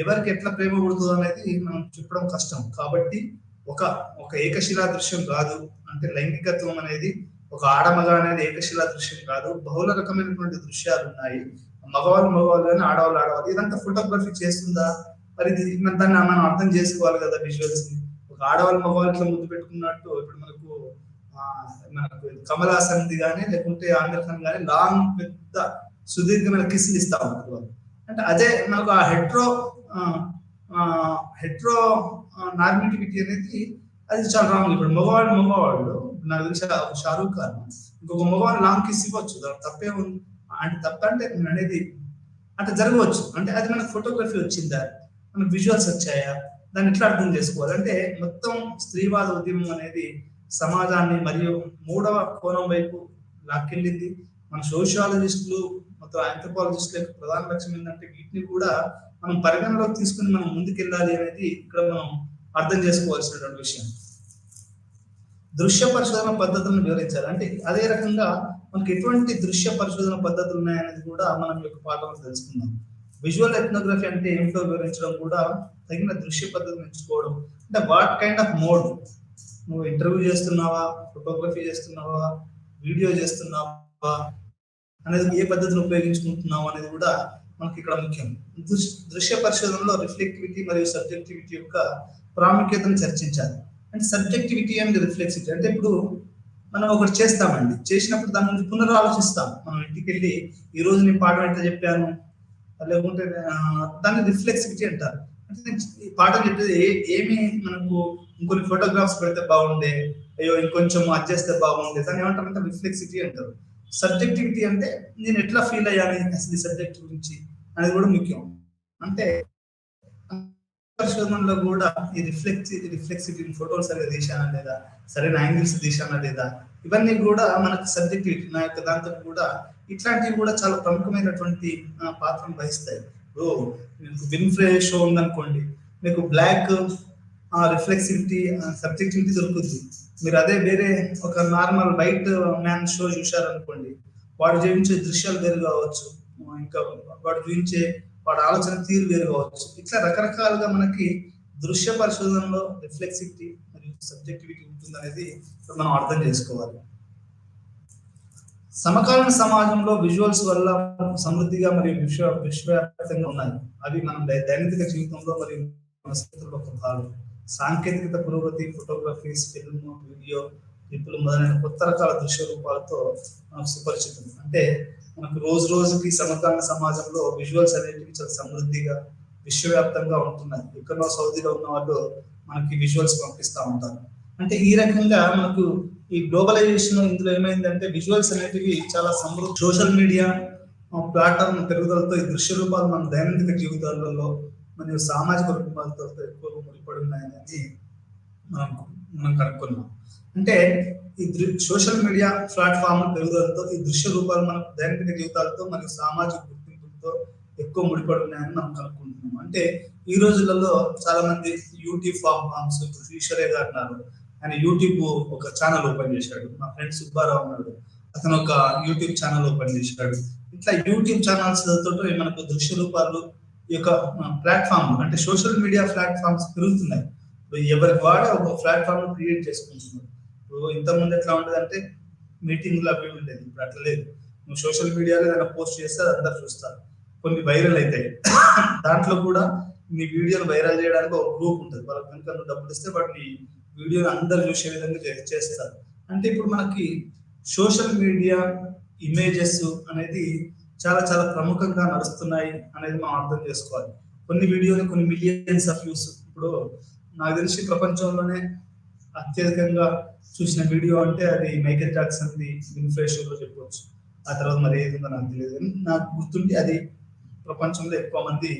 ఎవరికి ఎట్లా ప్రేమ పుడుతుందో అనేది మనం చెప్పడం కష్టం. కాబట్టి ఒక ఒక ఏకశిలా దృశ్యం కాదు, అంటే లైంగికత్వం అనేది ఒక ఆడమగ అనేది ఏకశిలా దృశ్యం కాదు, బహుళ రకమైనటువంటి దృశ్యాలు ఉన్నాయి. మగవాళ్ళు మగవాళ్ళు అని, ఆడవాళ్ళు ఆడవాళ్ళు. ఇదంతా ఫోటోగ్రఫీ చేస్తుందా? మరి దాన్ని మనం అర్థం చేసుకోవాలి కదా విజువల్స్ ని. ఒక ఆడవాళ్ళు మగవాళ్ళు ఇట్లా ముద్దు పెట్టుకున్నట్టు ఇప్పుడు మనకు కమల్ హాసన్ది కానీ లేకుంటే ఆమిర్ ఖాన్ కానీ లాంగ్ పెద్ద సుదీర్ఘమైన కిస్సులు ఇస్తా ఉంటారు వాళ్ళు. అంటే అదే మనకు ఆ హెట్రో నార్మటివిటీ అనేది అది చాలా రాంగ్. ఇప్పుడు మగవాళ్ళు నాకు తెలిసి షారూక్ ఖాన్ ఇంకొక మగవాళ్ళు లాంగ్ కిస్ ఇవ్వచ్చు, తప్పే ఉంది అంటే తప్పంటే అనేది అంటే జరగవచ్చు. అంటే అది మనకు ఫోటోగ్రఫీ వచ్చిందా, మనకు విజువల్స్ వచ్చాయా, దాన్ని ఎట్లా అర్థం చేసుకోవాలి అంటే మొత్తం స్త్రీవాద ఉద్యమం అనేది సమాజాన్ని మరియు మూడవ కోణం వైపు లాక్కెళ్ళింది. మన సోషియాలజిస్టులు మొత్తం ఆంథ్రోపాలజిస్టుల యొక్క ప్రధాన లక్ష్యం ఏంటంటే వీటిని కూడా మనం పరిగణలోకి తీసుకుని మనం ముందుకెళ్ళాలి అనేది ఇక్కడ మనం అర్థం చేసుకోవాల్సినటువంటి విషయం. దృశ్య పరిశోధన పద్ధతులను వివరించాలి అంటే అదే రకంగా మనకి ఎటువంటి దృశ్య పరిశోధన పద్ధతులు ఉన్నాయనేది కూడా మనం యొక్క పాఠంలో తెలుసుకుందాం. విజువల్ ఎథ్నోగ్రఫీ అంటే ఏమిటో వివరించడం కూడా తగిన దృశ్య పద్ధతిని ఎంచుకోవడం. అంటే వాట్ కైండ్ ఆఫ్ మోడ్, నువ్వు ఇంటర్వ్యూ చేస్తున్నావా, ఫోటోగ్రఫీ చేస్తున్నావా, వీడియో చేస్తున్నావా అనేది, ఏ పద్ధతిని ఉపయోగించుకుంటున్నావు అనేది కూడా మనకి ఇక్కడ ముఖ్యం. దృశ్య పరిశోధనలో రిఫ్లెక్టివిటీ మరియు సబ్జెక్టివిటీ యొక్క ప్రాముఖ్యతను చర్చించాలి. అంటే సబ్జెక్టివిటీ అండ్ రిఫ్లెక్సివిటీ అంటే ఇప్పుడు మనం ఒకటి చేస్తామండి, చేసినప్పుడు దాని గురించి పునరాలోచిస్తాం. మనం ఇంటికి వెళ్ళి ఈ రోజు నేను పాఠం ఎట్లా చెప్పాను, లేకుంటే దాన్ని రిఫ్లెక్సివిటీ అంటారు. అంటే ఈ పాఠం చెప్పేది ఏమి మనకు ఇంకొన్ని ఫోటోగ్రాఫ్స్ పెడితే బాగుండే, అయ్యో ఇంకొంచెం అడ్జస్ట్ బాగుండే, దాన్ని ఏమంటారంటే రిఫ్లెక్సివిటీ అంటారు. సబ్జెక్టివిటీ అంటే నేను ఎట్లా ఫీల్ అయ్యాను అసలు ఈ సబ్జెక్ట్ గురించి అనేది కూడా ముఖ్యం. అంటే పరిశోధనలో కూడా ఈ రిఫ్లెక్సివిటీ, ఫోటోలు సరిగా తీశానా లేదా, సరైన యాంగిల్స్ తీశానా లేదా, ఇవన్నీ కూడా మనకు సబ్జెక్టివిటీ నా యొక్క దాంతో కూడా ఇట్లాంటివి కూడా చాలా ప్రముఖమైనటువంటి పాత్రను వహిస్తాయి. ఇప్పుడు మీకు విన్ఫ్రే షో ఉందనుకోండి, మీకు బ్లాక్ రిఫ్లెక్సివిటీ సబ్జెక్టివిటీ దొరుకుతుంది. మీరు అదే వేరే ఒక నార్మల్ వైట్ మ్యాన్ షో చూశారనుకోండి, వాడు చూపించే దృశ్యాలు వేరు కావచ్చు, ఇంకా వాడు చూపించే వాడి ఆలోచన తీరు వేరు కావచ్చు. ఇట్లా రకరకాలుగా మనకి దృశ్య పరిశోధనలో రిఫ్లెక్సివిటీ మరియు సబ్జెక్టివిటీ ఉంటుంది అనేది మనం అర్థం చేసుకోవాలి. సమకాలీన సమాజంలో విజువల్స్ వల్ల సమృద్ధిగా మరియు విశ్వవ్యాప్తంగా ఉన్నాయి. అవి మనం దైనందిక జీవితంలో మరియు మనస్థితుల్లో ఒక భాగం. సాంకేతికత పురోగతి, ఫోటోగ్రఫీస్, ఫిల్మ్, వీడియో క్లిప్పులు మొదలైన కొత్త రకాల దృశ్య రూపాలతో మనకు సుపరిచితం. అంటే మనకు రోజు రోజుకి సమకాలీన సమాజంలో విజువల్స్ అనేటివి చాలా సమృద్ధిగా విశ్వవ్యాప్తంగా ఉంటున్నాయి. ఎక్కడో సౌదీలో ఉన్న వాళ్ళు మనకి విజువల్స్ పంపిస్తూ ఉంటారు. అంటే ఈ రకంగా మనకు ఈ గ్లోబలైజేషన్ ఇందులో ఏమైందంటే విజువల్స్ అనేటివి చాలా సమృద్ధి. సోషల్ మీడియా ప్లాట్ఫామ్ పెరుగుదలతో ఈ దృశ్య రూపాలు మన దైనందిక జీవితాలలో మరియు సామాజిక కుటుంబాలతో ఎక్కువగా ముడిపడి ఉన్నాయనేది మనం కనుక్కున్నాం. అంటే ఈ సోషల్ మీడియా ప్లాట్ఫామ్ పెరుగుదలతో ఈ దృశ్య రూపాలు మన దైనందిక జీవితాలతో మరియు సామాజిక గుర్తింపులతో ఎక్కువ ముడిపడి ఉన్నాయని మనం కనుక్కుంటున్నాం. అంటే ఈ రోజులలో చాలా మంది యూట్యూబ్ ప్లాట్ఫామ్స్, ఈశ్వరే గారు ఉన్నారు, ఆయన యూట్యూబ్ ఒక ఛానల్ ఓపెన్ చేశాడు. మా ఫ్రెండ్ సుబ్బారావు ఉన్నాడు, అతను ఒక యూట్యూబ్ ఛానల్ ఓపెన్ చేశాడు. ఇట్లా యూట్యూబ్ ఛానల్స్ తోటి మనకు దృశ్య రూపాలు ఈ యొక్క ప్లాట్ఫామ్ అంటే సోషల్ మీడియా ప్లాట్ఫామ్స్ పెరుగుతున్నాయి. ఎవరికి వాడే ఒక ప్లాట్ఫామ్ క్రియేట్ చేసుకుంటున్నారు. ఇప్పుడు ఇంతకుముందు ఎట్లా ఉండేది అంటే మీటింగ్లు అవి ఉండేది, ఇప్పుడు అట్లా లేదు. నువ్వు సోషల్ మీడియాలో ఏదైనా పోస్ట్ చేస్తే అందరు చూస్తారు, కొన్ని వైరల్ అవుతాయి. దాంట్లో కూడా నీ వీడియోలు వైరల్ చేయడానికి ఒక గ్రూప్ ఉంటుంది, వాళ్ళకి కనుక నువ్వు డబ్బులు ఇస్తే వాటిని వీడియోని అందరు చూసే విధంగా చేస్తారు. అంటే ఇప్పుడు మనకి సోషల్ మీడియా ఇమేజెస్ అనేది చాలా చాలా ప్రముఖంగా నడుస్తున్నాయి అనేది మనం అర్థం చేసుకోవాలి. కొన్ని వీడియోలు కొన్ని మిలియన్స్ ఆఫ్ వ్యూస్. ఇప్పుడు నాకు తెలిసి ప్రపంచంలోనే అత్యధికంగా చూసిన వీడియో అంటే అది మైకేల్ జాక్సన్ది విన్ఫ్రే షోలో చెప్పవచ్చు. ఆ తర్వాత మరి ఏది ఉందో నాకు తెలియదు, నాకు గుర్తుండి అది ప్రపంచంలో ఎక్కువ మంది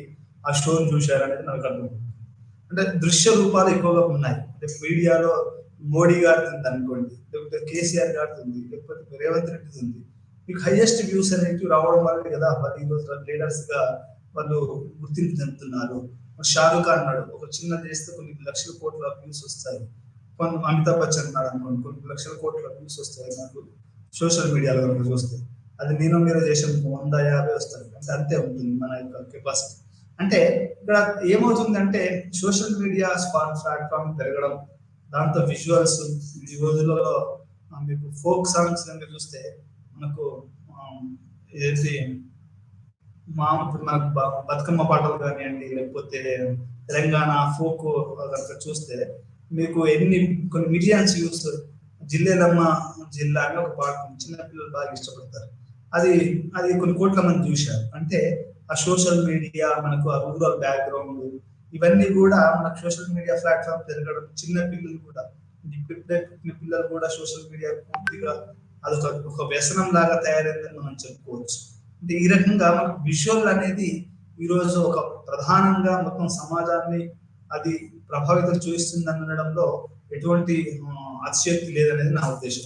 ఆ షోని చూశారనేది నాకు అర్థం. అంటే దృశ్య రూపాలు ఎక్కువగా ఉన్నాయి. అంటే మీడియాలో మోడీ గారిది ఉంది అనుకోండి, లేకపోతే కేసీఆర్ గారిది ఉంది, లేకపోతే రేవంత్ రెడ్డిది ఉంది. మీకు హైయెస్ట్ వ్యూస్ అనేవి రావడం వల్ల కదా వాళ్ళు ఈ రోజు లీడర్స్ గా వాళ్ళు గుర్తింపు చెందుతున్నారు. షారూక్ ఖాన్ ఉన్నాడు, ఒక చిన్నది చేస్తే కొన్ని లక్షల కోట్ల వ్యూస్ వస్తాయి. అమితాబ్ బచ్చన్ ఉన్నాడు అనుకోండి, కొన్ని లక్షల కోట్ల వ్యూస్ వస్తాయి నాకు సోషల్ మీడియాలో కనుక చూస్తే. అది నేను మీరు చేసిన 100-50 వస్తాయి, అంటే అంతే ఉంటుంది మన యొక్క కెపాసిటీ. అంటే ఇక్కడ ఏమవుతుందంటే సోషల్ మీడియా ప్లాట్ఫామ్ పెరగడం, దాంతో విజువల్స్ ఈ రోజులలో మీకు ఫోక్ సాంగ్స్ కనుక చూస్తే మనకు ఏది ఇప్పుడు మనకు బతుకమ్మ పాటలు కానివ్వండి, లేకపోతే తెలంగాణ ఫోక్ కనుక చూస్తే మీకు కొన్ని మిలియన్స్ వ్యూస్. జిల్లేలమ్మ జిల్లా అని ఒక పాట చిన్నపిల్లలు బాగా ఇష్టపడతారు, అది అది కొన్ని కోట్ల మంది చూశారు. అంటే ఆ సోషల్ మీడియా మనకు ఆ రూరల్ బ్యాక్గ్రౌండ్ ఇవన్నీ కూడా మనకు సోషల్ మీడియా ప్లాట్ఫామ్ పెరగడం, చిన్న పిల్లలు కూడా ఇప్పుడే పుట్టిన పిల్లలు కూడా సోషల్ మీడియా పూర్తిగా అదొక వ్యసనం లాగా తయారైందని మనం చెప్పుకోవచ్చు. అంటే ఈ రకంగా మనకు విజువల్ అనేది ఈరోజు ఒక ప్రధానంగా మొత్తం సమాజాన్ని అది ప్రభావితం చూపిస్తుంది అనడంలో ఎటువంటి అతిశయోక్తి లేదనేది నా ఉద్దేశం.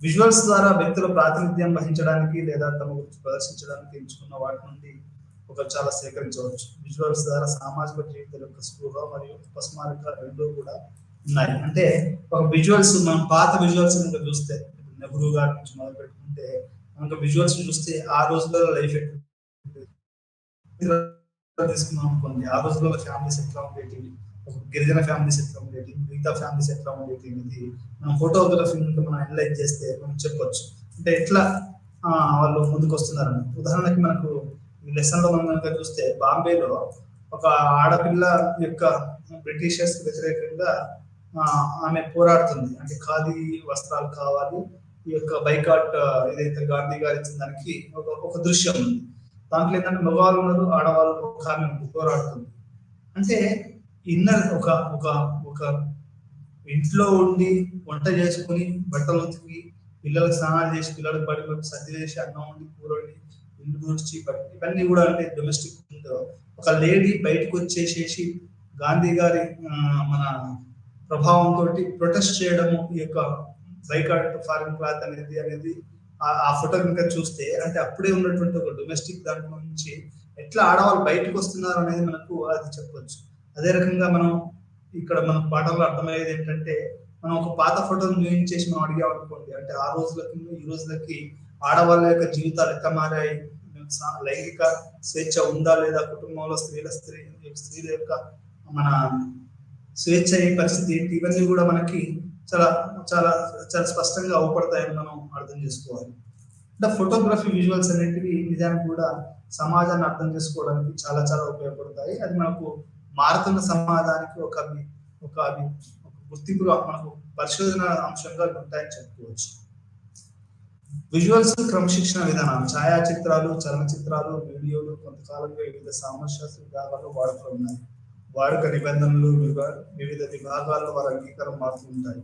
విజువల్స్ ద్వారా వ్యక్తుల ప్రాతినిధ్యం వహించడానికి లేదా తమ గురించి ప్రదర్శించడానికి ఎంచుకున్న వాటి నుండి చాలా సేకరించవచ్చు. విజువల్స్ ద్వారా సామాజిక జీవితం యొక్క స్పృహ మరియు ఉపస్మారక రెండూ కూడా ఉన్నాయి. అంటే ఒక విజువల్స్ మనం పాత విజువల్స్ కనుక చూస్తే నెహ్రూ గారి నుంచి మొదలు పెట్టుకుంటే మనకు విజువల్స్ చూస్తే ఆ రోజుల్లో లైఫ్ తీసుకున్నాం అనుకోండి, ఆ రోజుల్లో ఫ్యామిలీస్ ఎట్లా ఉండేవి, ఒక గిరిజన ఫ్యామిలీస్ ఎట్లా ఉండేవి, మిగతా ఫ్యామిలీస్ ఎట్లా ఉండేవి అనేది మనం ఫోటోగ్రఫీ నుండి మనం అనలైజ్ చేస్తే మనం చెప్పొచ్చు. అంటే ఎట్లా వాళ్ళు ముందుకు వస్తున్నారని. ఉదాహరణకి మనకు ఈ లెసన్ లో మనం కనుక చూస్తే బాంబేలో ఒక ఆడపిల్ల యొక్క బ్రిటిషర్స్ వ్యతిరేకంగా ఆమె పోరాడుతుంది. అంటే ఖాదీ వస్త్రాలు కావాలి, ఈ యొక్క బైకాట్ ఏదైతే గాంధీ గారు ఇచ్చిన దానికి ఒక దృశ్యం ఉంది. దాంట్లో ఏంటంటే మగవాళ్ళు ఉన్నారు, ఆడవాళ్ళు ఒక ఆమె పోరాడుతుంది. అంటే ఇన్నర్ ఒక ఒక ఒక ఇంట్లో ఉండి వంట చేసుకుని బట్టలు ఉతికి పిల్లలకు స్నానాలు చేసి పిల్లలకు బడి సర్ది చేసి అన్నం వండి కూర వండి ఇల్లు దూడ్చి ఇవన్నీ కూడా అంటే డొమెస్టిక్ ఒక లేడీ బయటకు వచ్చేసేసి గాంధీ గారి మన ప్రభావంతో ప్రొటెస్ట్ చేయడము, ఈ యొక్క బైకాట్ ఫారిన్ క్లాత్ అనేది ఆ ఫోటో కనుక చూస్తే అంటే అప్పుడే ఉన్నటువంటి ఒక డొమెస్టిక్ దాంట్లో నుంచి ఎట్లా ఆడవాళ్ళు బయటకు వస్తున్నారు అనేది మనకు అది చెప్పవచ్చు. అదే రకంగా మనం ఇక్కడ మన పాఠంలో అర్థమయ్యేది ఏంటంటే మనం ఒక పాత ఫోటోను చూపించేసి మనం అడిగాం అనుకోండి, అంటే ఆ రోజులకి ఈ రోజులకి ఆడవాళ్ళ యొక్క జీవితాలు ఎట్లా మారాయి, లైంగిక స్వేచ్ఛ ఉందా లేదా, కుటుంబంలో స్త్రీల యొక్క మన స్వేచ్ఛ అయ్యే పరిస్థితి ఏంటి, ఇవన్నీ కూడా మనకి చాలా చాలా చాలా స్పష్టంగా అవపడతాయని మనం అర్థం చేసుకోవాలి. అంటే ఫోటోగ్రఫీ విజువల్స్ అనేటివి నిజానికి కూడా సమాజాన్ని అర్థం చేసుకోవడానికి చాలా చాలా ఉపయోగపడతాయి. అది మనకు మారుతున్న సమాజానికి ఒక గుర్తింపుగా మనకు పరిశోధన అంశంగా ఉంటాయని చెప్పుకోవచ్చు. విజువల్స్ క్రమశిక్షణ విధానం, ఛాయాచిత్రాలు, చలనచిత్రాలు, వీడియోలు కొంతకాలంగా వివిధ సామర్థ్యశాస్త్ర విభాగాల్లో వాడుతూ ఉన్నాయి. వాడుక నిబంధనలు వివిధ విభాగాల్లో వారి అంగీకారం మారుతూ ఉంటాయి.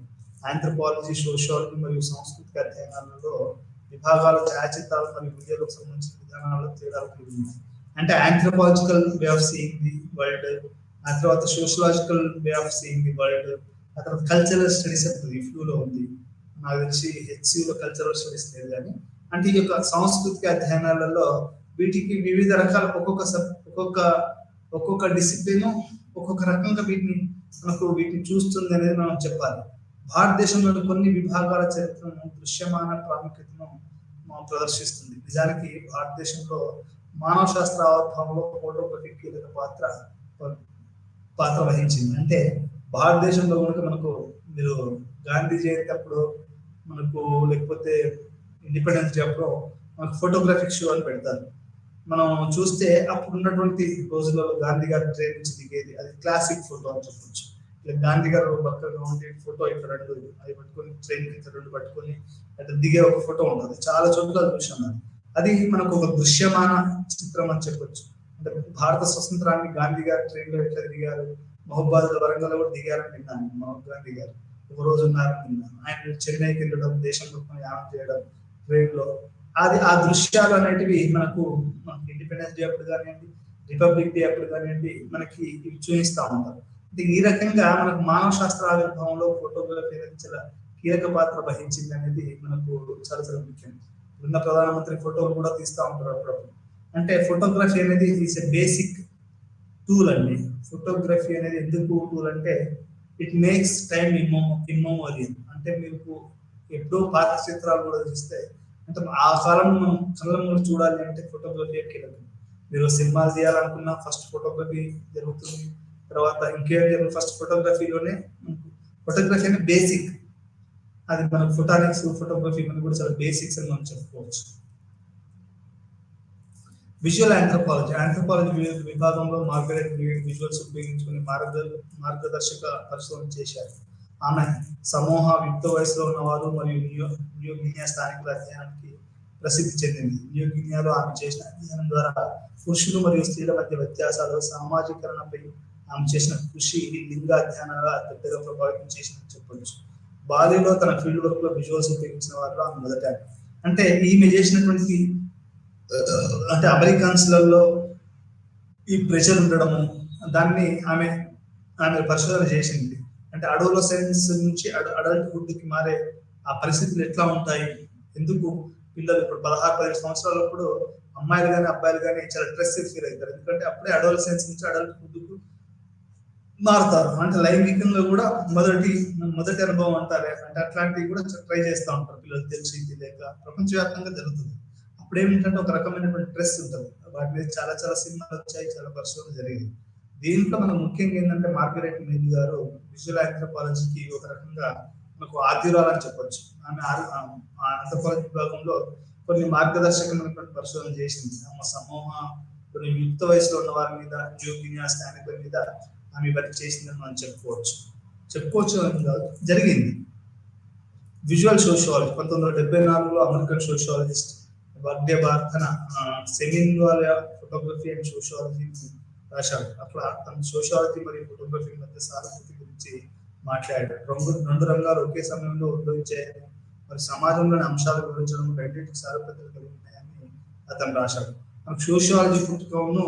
ఆంథ్రోపాలజీ, సోషియాలజీ మరియు సాంస్కృతిక అధ్యయనాలలో విభాగాలు ఛాయాచిత్రాలు మరియు వీడియోలకు సంబంధించిన విధానాల్లో తేడాలు కలిగి ఉన్నాయి. అంటే anthropological way of seeing the world, ఆ తర్వాత sociological way of seeing the world, ఆ తర్వాత కల్చరల్ స్టడీస్ ఉంటుంది ఫ్లూలో ఉంది, నాకు తెలిసి హెచ్సిలో కల్చరల్ స్టడీస్ లేదు కానీ. అంటే ఈ యొక్క సాంస్కృతిక అధ్యయనాలలో వీటికి వివిధ రకాల ఒక్కొక్క డిసిప్లిన్ ఒక్కొక్క రకంగా వీటిని చూస్తుంది అనేది మనం చెప్పాలి. భారతదేశంలోని కొన్ని విభాగాల చరిత్రను దృశ్యమాన ప్రాముఖ్యతను ప్రదర్శిస్తుంది. నిజానికి భారతదేశంలో మానవ శాస్త్ర ఆవిర్భావంలో ఫోటోగ్రఫీ కీలక పాత్ర వహించింది. అంటే భారతదేశంలో కనుక మనకు మీరు గాంధీ జయంతి అప్పుడు మనకు లేకపోతే ఇండిపెండెన్స్ డే అప్పుడు మనకు ఫోటోగ్రఫిక్ షో అని పెడతారు. మనం చూస్తే అప్పుడు ఉన్నటువంటి రోజుల్లో గాంధీ గారి ట్రైన్ నుంచి దిగేది అది క్లాసిక్ ఫోటో అని చెప్పొచ్చు. గాంధీ గారు పక్కగా ఉండే ఫోటో ఇక్కడ రెండు అది పట్టుకొని ట్రైన్ కి రెండు పట్టుకొని అట్లా దిగే ఒక ఫోటో ఉంటుంది. చాలా చోట్ల చూసాను. అది మనకు ఒక దృశ్యమాన చిత్రం అని చెప్పొచ్చు. అంటే భారత స్వతంత్రాన్ని గాంధీ గారు ట్రైన్ లో ఎట్లా దిగారు, మహబాద్ వరంగల్ కూడా దిగారని విన్నాను. మహాత్మా గాంధీ గారు ఒక రోజు ఉన్నారని విన్నాను. ఆయన చెన్నైకి వెళ్ళడం, దేశం మొత్తం యానం చేయడం ట్రైన్ లో, ఆ దృశ్యాలు అనేటివి మనకు ఇండిపెండెన్స్ డే అప్పుడు కానివ్వండి, రిపబ్లిక్ డే అప్పుడు కానివ్వండి మనకి ఇవి చూపిస్తా ఉంటారు. ఈ రకంగా మనకు మానవ శాస్త్ర ఆవిర్భావంలో ఫోటోగ్రఫీ అనేది చాలా కీలక పాత్ర వహించింది అనేది మనకు చాలా చాలా ముఖ్యం. ఉన్న ప్రధానమంత్రి ఫోటోలు కూడా తీస్తూ ఉంటారు అప్పుడప్పుడు. అంటే ఫోటోగ్రఫీ అనేది ఈస్ ఎ బేసిక్ టూల్ అండి. ఫోటోగ్రఫీ అనేది ఎందుకు టూల్ అంటే ఇట్ మేక్స్ టైమ్ ఇమ్మోరియల్. అంటే మీకు ఎప్పుడో పాత చిత్రాలు కూడా చూస్తే అంటే ఆ కాలం మనం కళ్ళ ముందు చూడాలి అంటే ఫోటోగ్రఫీ కీలకం. మీరు సినిమాలు తీయాలనుకున్న ఫస్ట్ ఫోటోగ్రఫీ జరుగుతుంది. తర్వాత ఇంకేం జరుగుతుంది, ఫస్ట్ ఫోటోగ్రఫీలోనే ఫోటోగ్రఫీ అనేది బేసిక్. అది మనకు ఫోటానిక్స్ ఫోటోగ్రఫీ మనకు కూడా చాలా బేసిక్స్ అని మనం చెప్పుకోవచ్చు. విజువల్ ఆంథ్రోపాలజీ విభాగంలో మార్గరెట్ విజువల్స్ ఉపయోగించుకుని మార్గదర్శక పరిశోధన చేశారు. ఆమె సమూహ యుక్త వయసులో ఉన్నవారు మరియు న్యూ గినియా స్థానికుల అధ్యయనానికి ప్రసిద్ధి చెందింది. న్యూ గినియాలో ఆమె చేసిన అధ్యయనం ద్వారా పురుషులు మరియు స్త్రీల మధ్య వ్యత్యాసాలు, సామాజీకరణపై ఆమె చేసిన కృషి లింగ అధ్యయనాలు పెద్దగా ప్రభావితం చేసిందని చెప్పవచ్చు. బాలీలో తన ఫీల్డ్ వర్క్ లో విజువల్స్ ఉపయోగించిన వారిలో ఆమె మొదట. అంటే ఈమె చేసినటువంటి అంటే అమెరికన్స్ లలో ఈ ప్రెషర్ ఉండడము, దాన్ని ఆమె పరిశోధన చేసింది. అంటే అడోలసెన్స్ నుంచి అడల్ట్హుడ్ కి మారే ఆ పరిస్థితులు ఎట్లా ఉంటాయి, ఎందుకు పిల్లలు ఇప్పుడు 16-17 సంవత్సరాలప్పుడు అమ్మాయిలు కానీ అబ్బాయిలు కానీ చాలా స్ట్రెస్ ఫీల్ అవుతారు. ఎందుకంటే అప్పుడే అడోలసెన్స్ నుంచి అడల్ట్హుడ్ కు మారుతారు. అంటే లైంగికంగా కూడా మొదటి అనుభవం అంటారే, అంటే అట్లాంటివి కూడా ట్రై చేస్తూ ఉంటారు పిల్లలు, తెలిసి తెలియక. ప్రపంచవ్యాప్తంగా జరుగుతుంది. అప్పుడు ఏమిటంటే ఒక రకమైనటువంటి స్ట్రెస్ ఉంటుంది. వాటి మీద చాలా చాలా సినిమాలు వచ్చాయి, చాలా పరిశోధన జరిగింది. దీంట్లో మనం ముఖ్యంగా ఏంటంటే మార్గరెట్ మీడ్ గారు విజువల్ ఆంథ్రోపాలజీకి ఒక రకంగా మనకు ఆద్యురాలని చెప్పొచ్చు. ఆమె ఆంథ్రోపాలజీ విభాగంలో కొన్ని మార్గదర్శకమైనటువంటి పరిశోధన చేసింది. ఆమె సమూహ కొన్ని యుక్త వయసులో ఉన్న వారి మీద, న్యూ గినియా స్థానికుల మీద ఆమె వర్క్ చేసిందని మనం చెప్పుకోవచ్చు జరిగింది. విజువల్ సోషియాలజీ 1974లో అమెరికన్ సోషియాలజిస్ట్ వర్డే తన సెమినార్ ఫోటోగ్రఫీ అండ్ సోషియాలజీ రాశాడు. అట్లా తన సోషియాలజీ మరియు ఫోటోగ్రఫీ మధ్య సారూప్యత గురించి మాట్లాడాడు. రెండు రంగాలు ఒకే సమయంలో ఉద్భవించాయని, మరి సమాజంలోని అంశాలు వివరించడం రెండింటికి సారూప్యతలు కలిగి ఉన్నాయని అతను రాశాడు. మనకు సోషియాలజీ పుట్టుకను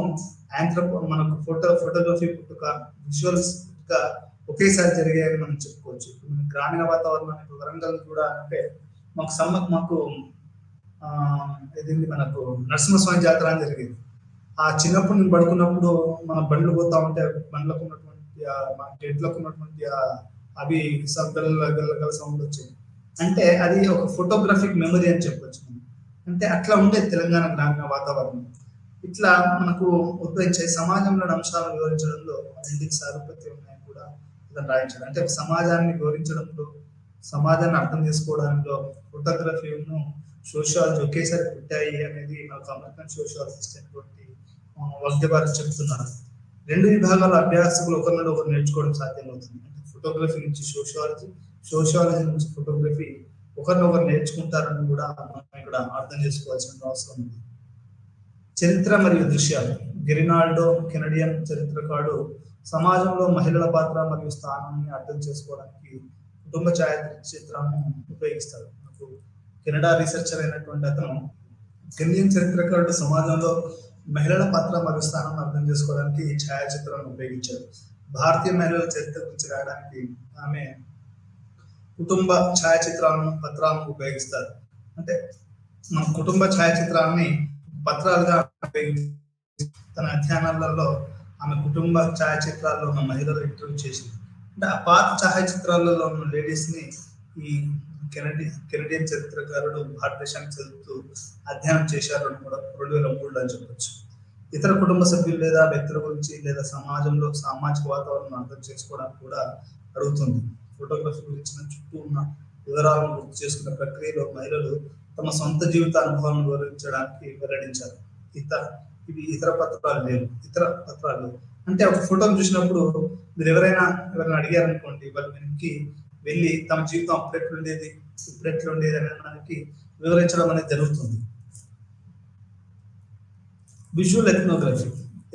మనకు ఫోటోగ్రఫీ పుట్టుక, విజువల్స్ పుట్టుక ఒకేసారి జరిగాయని మనం చెప్పుకోవచ్చు. ఇప్పుడు మన గ్రామీణ వాతావరణానికి వరంగల్ కూడా అంటే మాకు ఇది మనకు నరసింహస్వామి జాతర అని జరిగింది. ఆ చిన్నప్పుడు నేను పడుకున్నప్పుడు మన బండ్లు పోతా ఉంటే బండ్లకు ఉన్నటువంటి ఎడ్లకు ఉన్నటువంటి అవి గల్ల సౌండ్ వచ్చేది. అంటే అది ఒక ఫోటోగ్రాఫిక్ మెమరీ అని చెప్పొచ్చు. అంటే అట్లా ఉండేది తెలంగాణ గ్రామీణ వాతావరణం. ఇట్లా మనకు ఉద్భవించే సమాజంలోని అంశాలను వివరించడంలో రెండింటికి సారూప్యత ఉన్నాయని కూడా ఇతను రాయించాడు. అంటే సమాజాన్ని వివరించడంలో, సమాజాన్ని అర్థం చేసుకోవడంలో ఫోటోగ్రఫీను సోషియాలజీ ఒకేసారి పుట్టాయి అనేది మనకు అమెరికన్ సోషియాలజిస్ట్ అయినటువంటి వర్గబారి చెప్తున్నారు. రెండు విభాగాల అభ్యాసకులు ఒకరిని ఒకరు నేర్చుకోవడం సాధ్యమవుతుంది. అంటే ఫోటోగ్రఫీ నుంచి సోషియాలజీ నుంచి ఫోటోగ్రఫీ ఒకరినొకరు నేర్చుకుంటారని కూడా మనం ఇక్కడ అర్థం చేసుకోవాల్సిన అవసరం ఉంది. చరిత్ర మరియు దృశ్యాలు. గెరినాల్డో కెనడియన్ చరిత్రకారుడు సమాజంలో మహిళల పాత్ర మరియు స్థానాన్ని అర్థం చేసుకోవడానికి కుటుంబ ఛాయాచిత్రాన్ని ఉపయోగిస్తాడు. నాకు కెనడా రీసెర్చర్ అయినటువంటి అతను కెనియన్ చరిత్రకారుడు సమాజంలో మహిళల పాత్ర మరియు స్థానాన్ని అర్థం చేసుకోవడానికి ఈ ఛాయాచిత్రాలను ఉపయోగించారు. భారతీయ మహిళల చరిత్ర గురించి రాయడానికి ఆమె కుటుంబ ఛాయాచిత్రాలను పత్రాలను ఉపయోగిస్తారు. అంటే మన కుటుంబ ఛాయాచిత్రాన్ని పత్రాలుగా తన అధ్యయనాలలో ఆమె కుటుంబ ఛాయాచిత్రాల్లో ఉన్న మహిళలు ఇంటర్వ్యూ చేసింది. అంటే ఆ పాత ఛాయాచిత్రాలలో ఉన్న లేడీస్ ని ఈ కెనడియన్ చరిత్రకారుడు భారతదేశానికి చదువుతూ అధ్యయనం చేశారు 2003 అని చెప్పొచ్చు. ఇతర కుటుంబ సభ్యులు లేదా వ్యక్తుల గురించి లేదా సమాజంలో సామాజిక వాతావరణం అర్థం చేసుకోవడానికి కూడా అడుగుతుంది. ఫోటోగ్రఫీ గురించిన చుట్టూ ఉన్న వివరాలను గుర్తు చేసుకున్న ప్రక్రియలో మహిళలు తమ సొంత జీవిత అనుభవాలను వివరించడానికి వెల్లడించారు. ఇతర పత్రాలు లేవు. అంటే ఒక ఫోటోను చూసినప్పుడు మీరు ఎవరైనా అడిగారనుకోండి, వాళ్ళు వెనక్కి వెళ్ళి తమ జీవితం అప్పుడెట్లుండేది ఇప్పుడెట్లుండేది అనడానికి వివరించడం అనేది జరుగుతుంది. విజువల్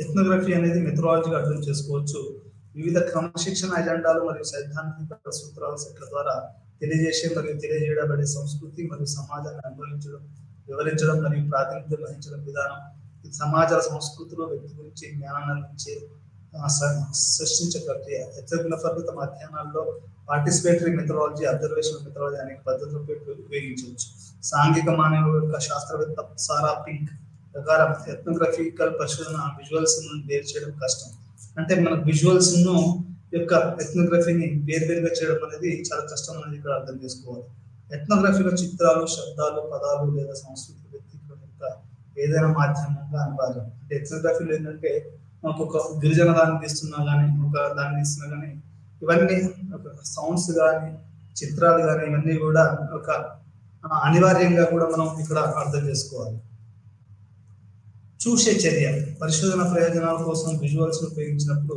ఎథ్నోగ్రఫీ అనేది మెథడాలజీగా అర్థం చేసుకోవచ్చు. వివిధ క్రమశిక్షణ ఎజెండాలు మరియు సైద్ధాంతిక సూత్రాల సెట్ల ద్వారా తెలియజేసే మరియు తెలియజేయబడే సంస్కృతి మరియు సమాజాన్ని అనుభవించడం, వివరించడం మరియు ప్రాతినిధ్యం వహించడం విధానం. ఇది సమాజాల సంస్కృతిలో వ్యక్తి గురించి జ్ఞానాన్ని అందించే సృష్టించే ప్రక్రియ. ఎథ్నోగ్రఫర్లు తమ అధ్యయనాల్లో పార్టిసిపేటరీ మెథడాలజీ, అబ్జర్వేషన్ మెథడాలజీ అనేక పద్ధతులపై ఉపయోగించవచ్చు. సాంఘిక మానవ యొక్క శాస్త్రవేత్త సారా పింక్ ప్రకారం ఎథ్నోగ్రఫికల్ పరిశోధన విజువల్స్ నుండి వేరు చేయడం కష్టం. అంటే మన విజువల్స్ యొక్క ఎథ్నోగ్రఫీని వేరువేరుగా చేయడం అనేది చాలా కష్టం అనేది ఇక్కడ అర్థం చేసుకోవాలి. ఎథ్నోగ్రఫీలో చిత్రాలు, శబ్దాలు, పదాలు లేదా సంస్కృతి వ్యక్తీకరణ యొక్క ఏదైనా మాధ్యమంగా అనివార్యం. అంటే ఎథ్నోగ్రఫీలో ఏంటంటే మనకు ఒక గిరిజన దాన్ని తీస్తున్నా కానీ, ఒక దాన్ని తీస్తున్నా కానీ, ఇవన్నీ ఒక సౌండ్స్ కానీ, చిత్రాలు కానీ, ఇవన్నీ కూడా ఒక అనివార్యంగా కూడా మనం ఇక్కడ అర్థం చేసుకోవాలి. చూసే చర్య పరిశోధన ప్రయోజనాల కోసం విజువల్స్ ఉపయోగించినప్పుడు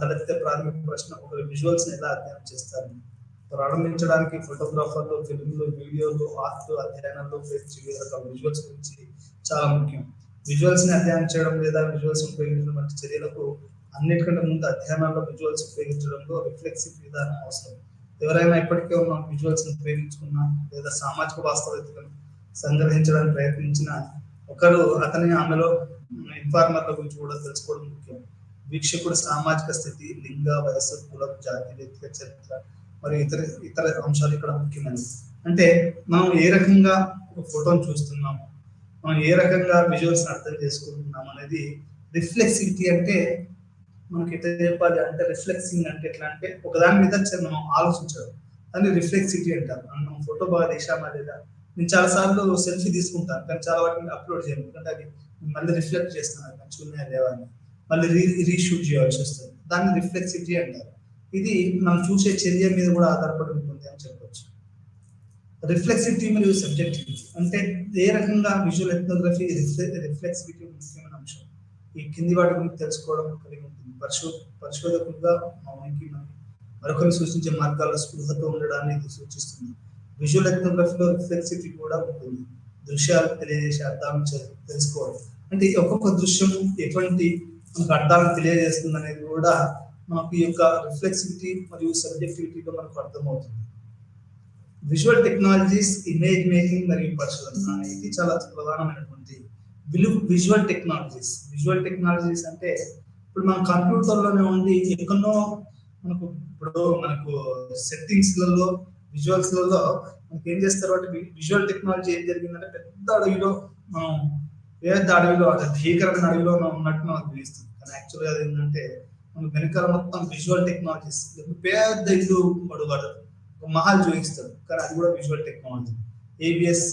తలెత్తే ప్రాథమిక ప్రశ్న, ఒకరు విజువల్స్ ఎలా అధ్యయనం చేస్తారు? ప్రారంభించడానికి ఫోటోగ్రాఫర్లు, ఫిల్మ్లు, వీడియోలు, ఆర్ట్ అధ్యయనాల్లో ఉపయోగించే వివిధ రకాల విజువల్స్ గురించి చాలా ముఖ్యం. విజువల్స్ ని అధ్యయనం చేయడం లేదా విజువల్స్ ఉపయోగించడం వంటి చర్యలకు అన్నిటికంటే ముందు అధ్యయనాల్లో విజువల్స్ ఉపయోగించడంలో రిఫ్లెక్సివ్ విధానం అవసరం. ఎవరైనా ఇప్పటికే ఉన్న విజువల్స్ ఉపయోగించుకున్నా లేదా సామాజిక వాస్తవికతను సంగ్రహించడానికి ప్రయత్నించిన ఒకరు అతని ఆమెలో ఇన్ఫార్మర్ల గురించి కూడా తెలుసుకోవడం ముఖ్యం. వీక్షకుడు సామాజిక స్థితి, లింగ, వయస్సు, కులం, జాతి, వ్యక్తిగత చరిత్ర మరియు ఇతర అంశాలు ఇక్కడ ముఖ్యమైనవి. అంటే మనం ఏ రకంగా ఒక ఫోటోను చూస్తున్నాము, మనం ఏ రకంగా విజువల్స్ అర్థం చేసుకుంటున్నాం అనేది రిఫ్లెక్సివిటీ. అంటే మనకి ఎట్లా చెప్పాలి అంటే, రిఫ్లెక్సింగ్ అంటే ఎట్లా అంటే ఒకదాని మీద మనం ఆలోచించడం, దాన్ని రిఫ్లెక్సివిటీ అంటారు. మనం ఫోటో బాగా తీసామా లేదా, నేను చాలా సార్లు సెల్ఫీ తీసుకుంటాను కానీ చాలా వాటిని అప్లోడ్ చేయను, ఎందుకంటే అది మళ్ళీ రిఫ్లెక్ట్ చేస్తున్నాను మంచిగా ఉన్నాయా లేవా అని, మళ్ళీ రీషూట్ చేయాల్సి వస్తుంది. దాన్ని రిఫ్లెక్సివిటీ అంటారు. ఇది మనం చూసే చర్య మీద కూడా ఆధారపడి ఉంటుంది అని చెప్పవచ్చు. రిఫ్లెక్సివిటీ మరియు సబ్జెక్టివిటీ అంటే ఏ రకంగా విజువల్ ఎథ్నోగ్రఫీ రిఫ్లెక్సివిటీ ముఖ్యమైన అంశం. ఈ కింది వాటి గురించి తెలుసుకోవడం కలిగి ఉంటుంది. పరిశోధకులుగా మౌనికి మరొకరిని సూచించే మార్గాల్లో స్పృహతో ఉండడాన్ని ఇది సూచిస్తుంది. విజువల్ ఎథ్నోగ్రఫీలో రిఫ్లెక్సివిటీ కూడా ఉంటుంది. దృశ్యాలు తెలియజేసే అర్థాలను తెలుసుకోవడం, అంటే ఒక్కొక్క దృశ్యం ఎటువంటి మనకు అర్థాలను తెలియజేస్తుంది అనేది కూడా మనకు ఈ యొక్క రిఫ్లెక్సివిటీ మరియు సబ్జెక్టివిటీలో మనకు అర్థమవుతుంది. విజువల్ టెక్నాలజీస్, ఇమేజ్ మేకింగ్ మరియు పరిశోధన ఇది చాలా ప్రధానమైనటువంటి విజువల్ టెక్నాలజీస్. విజువల్ టెక్నాలజీస్ అంటే ఇప్పుడు మన కంప్యూటర్లోనే ఉండి ఎక్కడో మనకు సెట్టింగ్స్లలో, విజువల్స్లలో మనకి ఏం చేస్తారు అంటే, విజువల్ టెక్నాలజీ ఏం జరిగిందంటే పెద్ద అడవిలో భీకరమైన అడవిలో ఉన్నట్టు మనకు చూపిస్తుంది. కానీ యాక్చువల్గా అది ఏంటంటే మనకు వెనకాల మొత్తం విజువల్ టెక్నాలజీస్, పెద్ద ఇల్లు వాడు ఒక మహల్ చూపిస్తాడు, కానీ అది కూడా visual technology. ABS,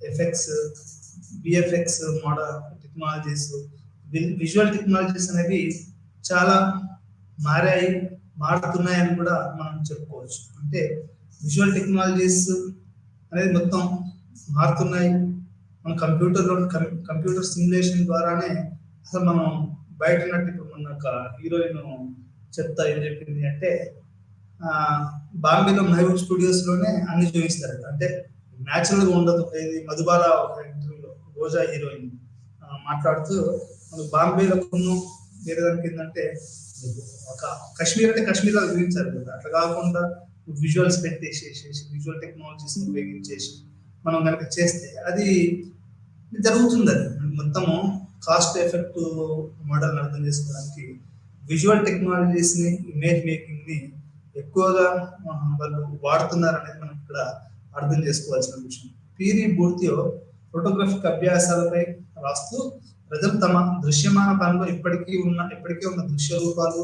FX, VFX model technologies, visual technologies అనేవి చాలా మారుతున్నాయని కూడా మనం చెప్పుకోవచ్చు. అంటే విజువల్ టెక్నాలజీస్ అనేది మొత్తం మారుతున్నాయి. మన కంప్యూటర్ సిమ్యులేషన్ ద్వారానే అసలు మనం బయట ఉన్నట్టు. ఇప్పుడు మన హీరోయిన్ చెప్తా ఏం చెప్పింది అంటే, బాంబేలో మెహబూబ్ స్టూడియోస్ లోనే అన్ని చూపిస్తారు. అంటే న్యాచురల్ గా ఉండదు. ఇది మధుబాల ఒక ఇంటర్వ్యూలో రోజా హీరోయిన్ మాట్లాడుతూ, మనకు బాంబేలో వేరే దానికి ఏంటంటే ఒక కాశ్మీర్ అంటే కాశ్మీర్ లో చూపించారు కదా, అట్లా కాకుండా విజువల్స్ పెట్టేసేసి విజువల్ టెక్నాలజీస్ ఉపయోగించేసి మనం కనుక చేస్తే అది జరుగుతుంది. అది మొత్తము కాస్ట్ ఎఫెక్ట్ మోడల్ అర్థం చేసుకోవడానికి విజువల్ టెక్నాలజీస్ ని, ఇమేజ్ మేకింగ్ ని ఎక్కువగా వాళ్ళు వాడుతున్నారు అనేది మనం ఇక్కడ అర్థం చేసుకోవాల్సిన విషయం. పీరి బూర్తియో ఫోటోగ్రఫిక్ అభ్యాసాలపై రాస్తూ ప్రజలు తమ దృశ్యమాన పనిలో ఇప్పటికే ఉన్న దృశ్య రూపాలు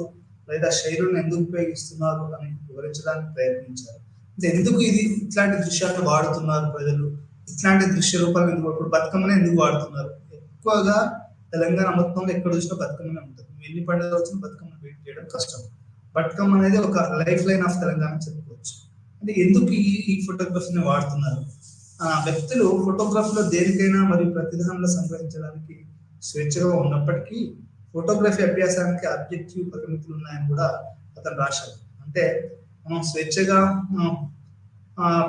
లేదా శైలులను ఎందుకు ఉపయోగిస్తున్నారు అని వివరించడానికి ప్రయత్నించారు. అంటే ఎందుకు ఇట్లాంటి దృశ్యాలను వాడుతున్నారు ప్రజలు, ఇట్లాంటి దృశ్య రూపాలను ఎందుకు, ఇప్పుడు బతుకమ్మనే ఎందుకు వాడుతున్నారు? ఎక్కువగా తెలంగాణ మొత్తంలో ఎక్కడ చూసినా బతుకమ్మనే ఉంటుంది. ఎన్ని పండుగ వచ్చినా బతుకమ్మను వెయిట్ చేయడం కష్టం. బతుకమ్మ అనేది ఒక లైఫ్ లైన్ ఆఫ్ తెలంగాణ చెప్పుకోవచ్చు. అంటే ఎందుకు ఈ ఫోటోగ్రఫీని వాడుతున్నారు? వ్యక్తులు ఫోటోగ్రఫీలో దేనికైనా మరియు ప్రతిదానంలో సంగ్రహించడానికి స్వేచ్ఛగా ఉన్నప్పటికీ ఫోటోగ్రఫీ అభ్యాసానికి ఆబ్జెక్టివ్ పరిమితులు ఉన్నాయని కూడా అతను రాశారు. అంటే మనం స్వేచ్ఛగా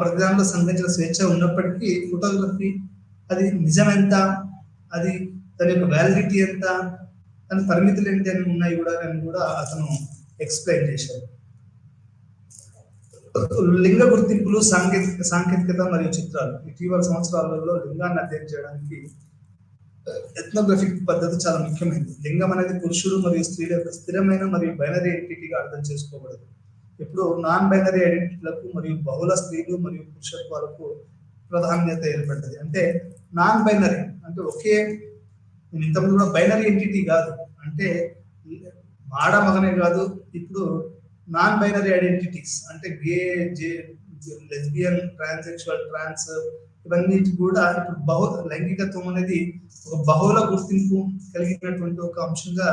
ప్రతిదానంలో సంగ్రహించిన స్వేచ్ఛ ఉన్నప్పటికీ ఫోటోగ్రఫీ అది నిజం ఎంత, అది దాని యొక్క వ్యాలిడిటీ ఎంత, దాని పరిమితులు ఏంటి అని ఉన్నాయి కూడా అని కూడా అతను ఎక్స్ప్లెయిన్ చేశారు. లింగ గుర్తింపులు, సాంకేతికత మరియు చిత్రాలు. ఇటీవల సంవత్సరాలలో లింగాన్ని అధ్యయనం చేయడానికి ఎథ్నోగ్రఫిక్ పద్ధతి చాలా ముఖ్యమైనది. లింగం అనేది పురుషుడు మరియు స్త్రీల యొక్క స్థిరమైన మరియు బైనరీ ఐడెంటిటీగా అర్థం చేసుకోబడదు. ఇప్పుడు నాన్ బైనరీ ఐడెంటిటీలకు మరియు బహుళ స్త్రీలు మరియు పురుషత్వాలకు ప్రాధాన్యత ఏర్పడ్డది. అంటే నాన్ బైనరీ అంటే ఇంతకుముందు కూడా బైనరీ ఎంటిటీ కాదు. అంటే ఆడ మగనే కాదు, ఇప్పుడు నాన్ బైనరీ ఐడెంటిటీస్ అంటే గే, జే, లెస్బియన్, ట్రాన్స్సెక్షువల్, ట్రాన్స్ ఇవన్నీ కూడా ఇప్పుడు లైంగికత్వం అనేది ఒక బహుళ గుర్తింపు కలిగినటువంటి ఒక అంశంగా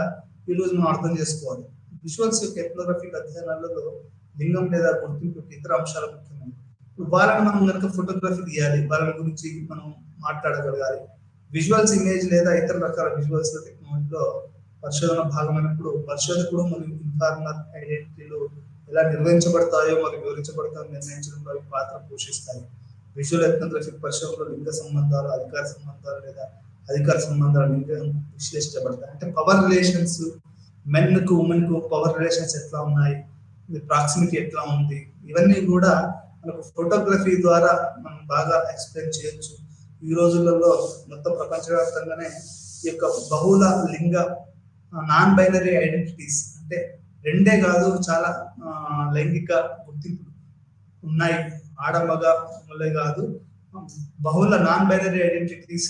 ఈ రోజు మనం అర్థం చేసుకోవాలి. విజువల్స్ యొక్క ఎథ్నోగ్రఫిక్ అధ్యయనాలలో లింగం లేదా గుర్తింపు ఇతర అంశాలు ముఖ్యమైనవి. ఇప్పుడు వాళ్ళని మనం కనుక ఫోటోగ్రఫీ తీయాలి, వాళ్ళ గురించి మనం మాట్లాడగలగాలి. విజువల్స్ ఇమేజ్ లేదా ఇతర రకాల విజువల్స్ టెక్నాలజీలో పరిశోధన భాగమైనప్పుడు పరిశోధకుడు మరియు ఇన్ఫార్మర్ ఐడెంటిటీలు ఎలా నిర్వహించబడతాయో మరియు వివరించబడతాయో నిర్ణయించడంలో అవి పాత్ర పోషిస్తాయి. విజువల్ ఎథ్నోగ్రఫిక్ పరిశోధనలో లింగ సంబంధాలు, అధికార సంబంధాలు లేదా అధికార సంబంధాలు విశ్లేషించబడతాయి. అంటే పవర్ రిలేషన్స్, మెన్ కు ఉమెన్ కు పవర్ రిలేషన్స్ ఎట్లా ఉన్నాయి, ప్రాక్సిమిటీ ఎట్లా ఉంది, ఇవన్నీ కూడా మనకు ఫోటోగ్రఫీ ద్వారా మనం బాగా ఎక్స్ప్లెయిన్ చేయొచ్చు. ఈ రోజులలో మొత్తం ప్రపంచవ్యాప్తంగానే ఈ యొక్క బహుళ లింగ నాన్ బైనరీ ఐడెంటిటీస్ అంటే రెండే కాదు, చాలా లైంగిక గుర్తింపులు ఉన్నాయి. ఆడ మగ కాదు, బహుళ నాన్ బైనరీ ఐడెంటిటీస్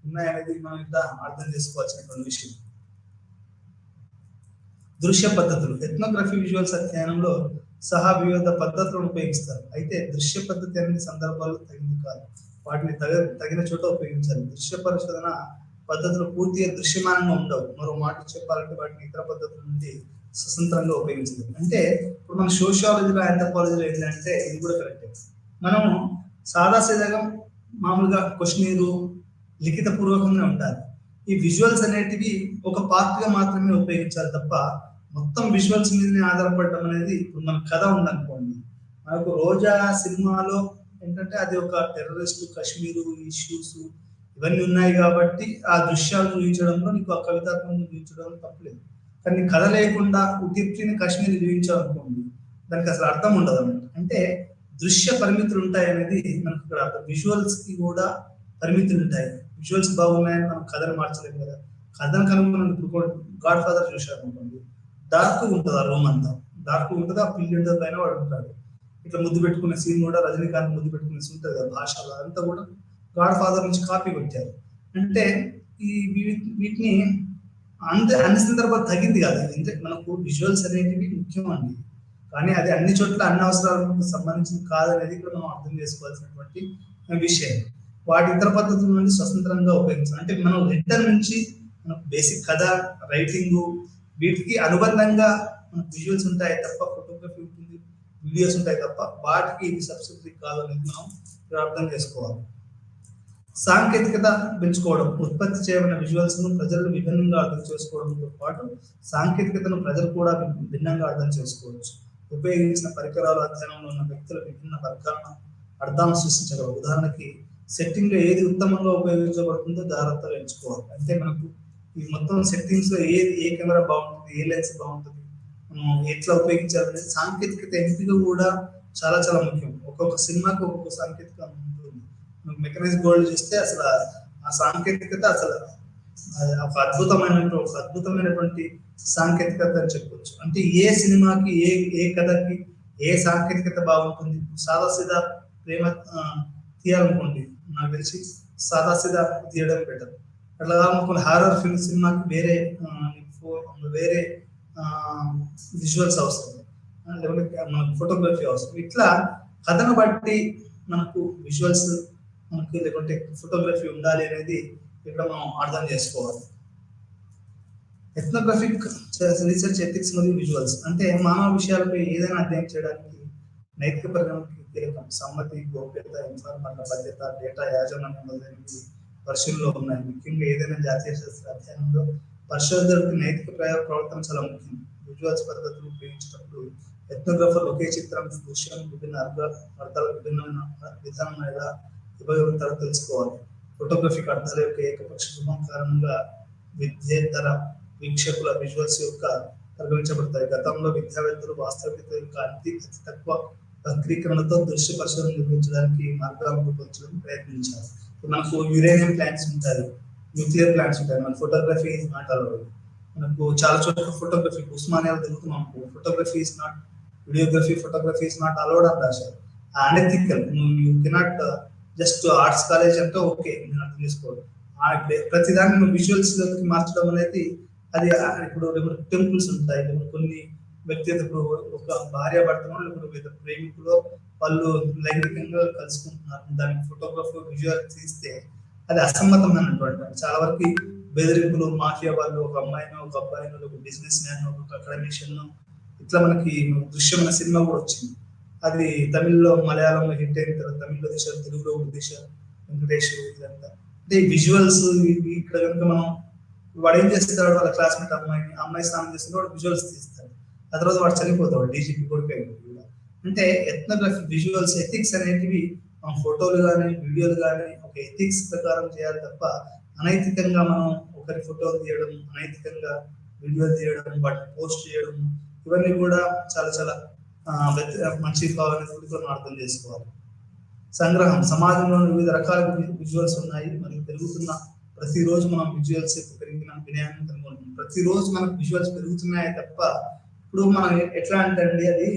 ఉన్నాయనేది మనం ఇక్కడ అర్థం చేసుకోవాల్సినటువంటి విషయం. దృశ్య పద్ధతులు ఎథ్నోగ్రఫీ విజువల్స్ అధ్యయనంలో సహా వివిధ పద్ధతులను ఉపయోగిస్తారు. అయితే దృశ్య పద్ధతి అన్ని సందర్భాల్లో తగింది కాదు, వాటిని తగిన చోట ఉపయోగించాలి. దృశ్య పరిశోధన పద్ధతులు పూర్తిగా దృశ్యమానంగా ఉండవు. మరో మాట చెప్పాలంటే వాటిని ఇతర పద్ధతుల నుండి స్వతంత్రంగా ఉపయోగించలేదు. అంటే ఇప్పుడు మన సోషియాలజీలో, ఆంథ్రోపాలజీలో ఏంటంటే ఇది కూడా కరెక్టే. మనం సాదాసీదాగా మామూలుగా క్వశ్చనీరు లిఖిత పూర్వకంగా ఉంటారు. ఈ విజువల్స్ అనేటివి ఒక పార్ట్ గా మాత్రమే ఉపయోగించాలి తప్ప మొత్తం విజువల్స్ మీదనే ఆధారపడడం అనేది, ఇప్పుడు మన కథ ఉందనుకోండి, మనకు రోజా సినిమాలో ఏంటంటే అది ఒక టెర్రరిస్ట్, కాశ్మీరు ఇష్యూస్ ఇవన్నీ ఉన్నాయి కాబట్టి ఆ దృశ్యాలు చూపించడంలో నీకు ఆ కవితాత్మకం చూపించడం తప్పలేదు. కానీ కథ లేకుండా ఉత్తిని కాశ్మీర్ చూపించాలనుకోండి, దానికి అసలు అర్థం ఉండదు అన్నమాట. అంటే దృశ్య పరిమితులు ఉంటాయి అనేది మనకు ఇక్కడ అర్థం. విజువల్స్ కి కూడా పరిమితులు ఉంటాయి. విజువల్స్ బాగున్నాయని మనం కథను మార్చలేము కదా. కథను కనుక మనం ఇప్పుడు గాడ్ ఫాదర్ చూసారు అనుకోండి, డార్క్ ఉంటుంది, ఆ రూమ్ అంతా డార్క్ ఉంటుంది, ఆ పిల్లి పైన వాడు ఉంటాడు. ఇట్లా ముద్దు పెట్టుకునే సీన్ కూడా రజనీకాంత్ ముద్దు పెట్టుకునే సీన్ ఉంటుంది కదా, భాషలో అదంతా కూడా గాడ్ ఫాదర్ నుంచి కాపీ కొట్టారు. అంటే ఈ వీటిని అన్ని సందర్భాలు తగింది కాదు. అంటే మనకు విజువల్స్ అనేటివి ముఖ్యం అండి, కానీ అది అన్ని చోట్ల అన్ని అవసరాలకు సంబంధించింది కాదనేది ఇక్కడ మనం అర్థం చేసుకోవాల్సినటువంటి విషయం. వాటి ఇతర పద్ధతుల నుండి స్వతంత్రంగా ఉపయోగించాలి. అంటే మనం రిటర్న్ నుంచి మనకు బేసిక్ కథ, రైటింగ్ వీటికి అనుబంధంగా మనకు విజువల్స్ ఉంటాయి తప్ప, ఫోటోగ్రఫీ ఉంటుంది, వీడియోస్ ఉంటాయి తప్ప వాటికి ఇది సబ్సిడరీ కాదు అనేది మనం అర్థం చేసుకోవాలి. సాంకేతికత పెంచుకోవడం, ఉత్పత్తి చేయబడిన విజువల్స్ ను ప్రజలు విభిన్నంగా అర్థం చేసుకోవడంతో పాటు సాంకేతికతను ప్రజలు కూడా భిన్నంగా అర్థం చేసుకోవచ్చు. ఉపయోగించిన పరికరాలు అధ్యయనంలో ఉన్న వ్యక్తుల విభిన్న వర్గాలను అర్థాలను సృష్టించగలవు. ఉదాహరణకి సెట్టింగ్ లో ఏది ఉత్తమంగా ఉపయోగించబడుతుందో జాగ్రత్తగా ఎంచుకోవాలి. అంటే మనకు ఈ మొత్తం సెట్టింగ్స్ లో ఏ కెమెరా బాగుంటుంది, ఏ లెన్స్ బాగుంటుంది, మనం ఎట్లా ఉపయోగించాలి, సాంకేతికత ఎంపిక కూడా చాలా చాలా ముఖ్యం. ఒక్కొక్క సినిమాకి ఒక్కొక్క సాంకేతిక ఉంటుంది. మెకనైజ్ గోల్డ్ చూస్తే అసలు ఆ సాంకేతికత అసలు ఒక అద్భుతమైనటువంటి సాంకేతికత అని చెప్పొచ్చు. అంటే ఏ సినిమాకి ఏ కథకి ఏ సాంకేతికత బాగుంటుంది. సాదాసీదా ప్రేమ తీయాలనుకోండి, నాకు తెలిసి సాదాసీదా తీయడం బెటర్. అట్లా కాకుండా హారర్ ఫిల్మ్ సినిమాకి వేరే విజువల్స్ అవసరం, లేకపోతే మనకు ఫోటోగ్రఫీ అవసరం. ఇట్లా కథను బట్టి మనకు విజువల్స్ మనకు లేకుంటే ఫోటోగ్రఫీ ఉండాలి అనేది ఇక్కడ మనం అర్థం చేసుకోవాలి. ఎథ్నోగ్రఫిక్ రీసెర్చ్ ఎథిక్స్ మరియు విజువల్స్ అంటే మానవ విషయాలపై ఏదైనా అధ్యయనం చేయడానికి నైతిక పరిగణనకి కీలకం. సమ్మతి, గోప్యత, ఇన్ఫార్మర్ల బాధ్యత, డేటా యాజమాన్యం మొదలైనవి పరిశీలనలో ఉన్నాయి. ముఖ్యంగా ఏదైనా జాతీయ శాస్త్ర అధ్యయనంలో పరిశోధకులకు నైతిక ప్రవర్తన చాలా ముఖ్యం. విజువల్స్ పద్ధతులు ఉపయోగించినప్పుడు ఎథ్నోగ్రఫర్ ఒకే చిత్రం, దృశ్యం విభిన్న అర్థాల విభిన్నమైన విధానం ఎలా ఉపయోగిస్తారో తెలుసుకోవాలి. ఫోటోగ్రఫిక్ అర్థాల యొక్క ఏకపక్ష రూపం కారణంగా విద్యేతర వీక్షకుల విజువల్స్ యొక్క పరిగణించబడతాయి. గతంలో విద్యావేత్తలు వాస్తవికత యొక్క అతి తక్కువ వక్రీకరణతో దృశ్య పరిశోధన నిర్మించడానికి మార్గాలను రూపొందించడానికి ప్రయత్నించారు. మనకు యురేనియం ప్లాంట్స్ ఉంటాయి, న్యూక్లియర్ ప్లాంట్స్ ఉంటాయి. మన ఫోటోగ్రఫీ ఈజ్ నాట్ అలౌడ్. మనకు చాలా చోట్ల ఫోటోగ్రఫీ ఉస్మానియాలో తిరుగుతున్నాం, photography is not, videography, photography is not allowed అని రాశారు. Unethical. You cannot just arts college అంటే ఓకే నేను అర్థం చేసుకోవాలి, ప్రతిదాన్ని నువ్వు విజువల్స్ లోకి మార్చడం అనేది అది ఇప్పుడు టెంపుల్స్ ఉంటాయి, లేకపోతే కొన్ని వ్యక్తిగత ఇప్పుడు ఒక భార్య భర్తను లేకపోతే ప్రేమికులు వాళ్ళు లైంగికంగా కలుసుకుంటున్నారు, దానికి ఫోటోగ్రఫీ విజువల్ తీస్తే అది అసమ్మతమైనటువంటి చాలా వరకు బెదిరింపులు, మాఫియా వాళ్ళు ఒక అమ్మాయినో ఒక అబ్బాయినో ఒక బిజినెస్ మ్యాన్ ఒక అకాడమిషియన్ ఇట్లా మనకి దృశ్యం అనే సినిమా కూడా వచ్చింది. అది తమిళ్లో మలయాళంలో హిట్ అయిన తర్వాత తమిళ్లో తీశారు, తెలుగులో కూడా తీశారు వెంకటేష్ ఇదంతా. అంటే ఈ విజువల్స్ ఇక్కడ కనుక మనం వాడు ఏం చేస్తాడు, వాళ్ళ క్లాస్మేట్ అమ్మాయి స్నానం చేస్తుంటే వాడు విజువల్స్ తీస్తాడు, ఆ తర్వాత వాడు చనిపోతాడు డీజీపీ కొడుకు. అంటే ఎథ్నోగ్రఫీ విజువల్స్ ఎథిక్స్ అనేటివి మనం ఫోటోలు కానీ వీడియోలు కానీ ఒక ఎథిక్స్ ప్రకారం చేయాలి తప్ప అనైతికంగా మనం ఒకరి ఫోటోలు తీయడం, అనైతికంగా వీడియోలు తీయడం, వాటిని పోస్ట్ చేయడం ఇవన్నీ కూడా చాలా చాలా మంచి కావాలని మనం అర్థం చేసుకోవాలి. సంగ్రహం సమాజంలో వివిధ రకాల విజువల్స్ ఉన్నాయి, మరియు పెరుగుతున్న ప్రతిరోజు మనం విజువల్స్ పెరిగిన వినయాన్ని కనుగొంటున్నాం. ప్రతిరోజు మనకు విజువల్స్ పెరుగుతున్నాయి తప్ప ఇప్పుడు మనం ఎట్లా అంటే అండి అది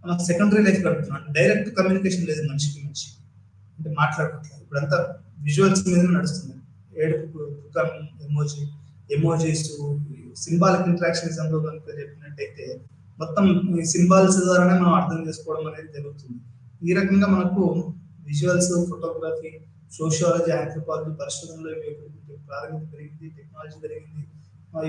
మనం సెకండరీ లైఫ్ గడుపుతున్నాం, డైరెక్ట్ కమ్యూనికేషన్ లేదు మనిషికి మనిషి, అంటే మాట్లాడుకుంటున్నాం. ఇప్పుడంతా విజువల్స్ మీద నడుస్తుంది. ఏడుపు, దుఃఖం, ఎమోజీస్, సింబాలిక్ ఇంటరాక్షనిజంలో కనుక చెప్పినట్టయితే మొత్తం ఈ సింబాల్స్ ద్వారానే మనం అర్థం చేసుకోవడం అనేది జరుగుతుంది. ఈ రకంగా మనకు విజువల్స్, ఫోటోగ్రఫీ, సోషియాలజీ, ఆంథ్రోపాలజీ పరిశోధనలో ప్రాధాన్యత పెరిగింది, టెక్నాలజీ పెరిగింది.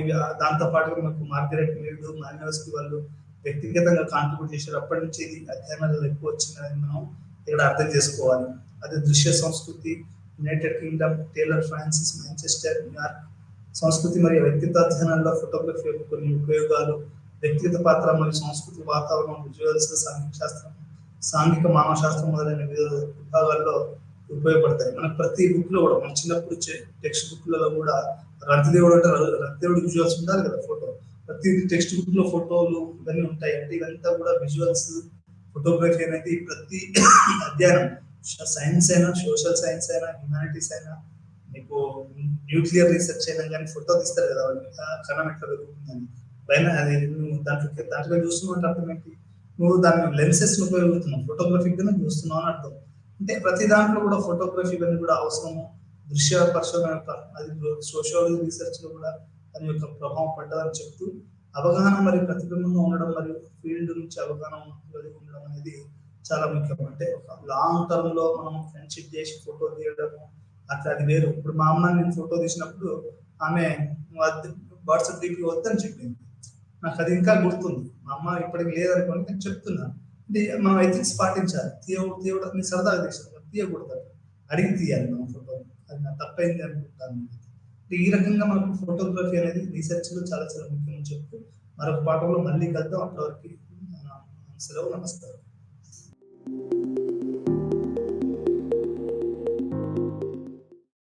ఇవి దాంతో పాటుగా మనకు మార్గరెట్ మీడ్, మాన్యువల్స్కి వాళ్ళు వ్యక్తిగతంగా కాంట్రిబ్యూట్ చేశారు. అప్పటి నుంచి ఇది అధ్యయనాలు ఎక్కువ వచ్చిందని మనం ఇక్కడ అర్థం చేసుకోవాలి. అది దృశ్య సంస్కృతి, United Kingdom, Taylor Francis, Manchester, New York సంస్కృతి మరియు వ్యక్తిత్వ అధ్యయనాల్లో ఫోటోగ్రఫీ యొక్క కొన్ని ఉపయోగాలు, వ్యక్తిగత పాత్ర మరియు సంస్కృతి, వాతావరణం, విజువల్స్, సాంఘిక శాస్త్రం, సాంఘిక మానవ శాస్త్రం మొదలైన వివిధ విభాగాల్లో ఉపయోగపడతాయి. మనకు ప్రతి బుక్ లో కూడా మన చిన్నప్పుడు టెక్స్ట్ బుక్లలో కూడా రంతిదేవుడు అంటే రంతిదేవుడు విజువల్స్ ఉండాలి కదా, ఫోటో ప్రతి టెక్స్ట్ బుక్ లో ఫోటోలు ఇవన్నీ ఉంటాయి. అంటే ఇవంతా కూడా విజువల్స్, ఫోటోగ్రఫీ అనేది ప్రతి అధ్యయనం, సైన్స్ అయినా, సోషల్ సైన్స్ అయినా, హ్యుమానిటీస్ అయినా, మీకు న్యూక్లియర్ రీసెర్చ్ అయినా కానీ ఫోటో తీస్తారు కదా, కణం ఎట్లా పెరుగుతుందని పైన అది నువ్వు దాంట్లో చూస్తున్నావు అంటే అర్థం ఏంటి, నువ్వు దాన్ని లెన్సెస్ ఉపయోగిస్తున్నావు, ఫోటోగ్రఫీ కింద చూస్తున్నావు అని అర్థం. అంటే ప్రతి దాంట్లో కూడా ఫోటోగ్రఫీ ఇవన్నీ కూడా అవసరము. దృశ్య పరిశోధన యొక్క అది సోషియాలజీ రీసెర్చ్ లో కూడా దాని యొక్క ప్రభావం పడ్డదని చెప్తూ అవగాహన మరియు ప్రతిబింబంగా ఉండడం మరియు ఫీల్డ్ నుంచి అవగాహన కలిగి ఉండడం అనేది చాలా ముఖ్యం. అంటే ఒక లాంగ్ టర్మ్ లో మనం ఫ్రెండ్షిప్ చేసి ఫోటో తీయడము అట్లా అది వేరు. ఇప్పుడు మా అమ్మ నేను ఫోటో తీసినప్పుడు ఆమె వాట్సాప్ డీపీ వద్దని చెప్పింది, నాకు అది ఇంకా గుర్తుంది. మా అమ్మ ఇప్పటికి లేదనుకోని నేను చెప్తున్నాను. అంటే మనం ఎథిక్స్ పాటించాలి. తీయడం సరదాగా తీసాను, తీయకూడదు, అడిగి తీయాలి మనం ఫోటో, అది నాకు తప్పైంది అనుకుంటాను. ఈ రకంగా మనకు ఫోటోగ్రఫీ అనేది రీసెర్చ్ లో చాలా చాలా ముఖ్యమని చెప్తూ మరొక పాఠంలో మళ్ళీ కలుద్దాం. అప్పటివరకు సెలవు, నమస్కారం.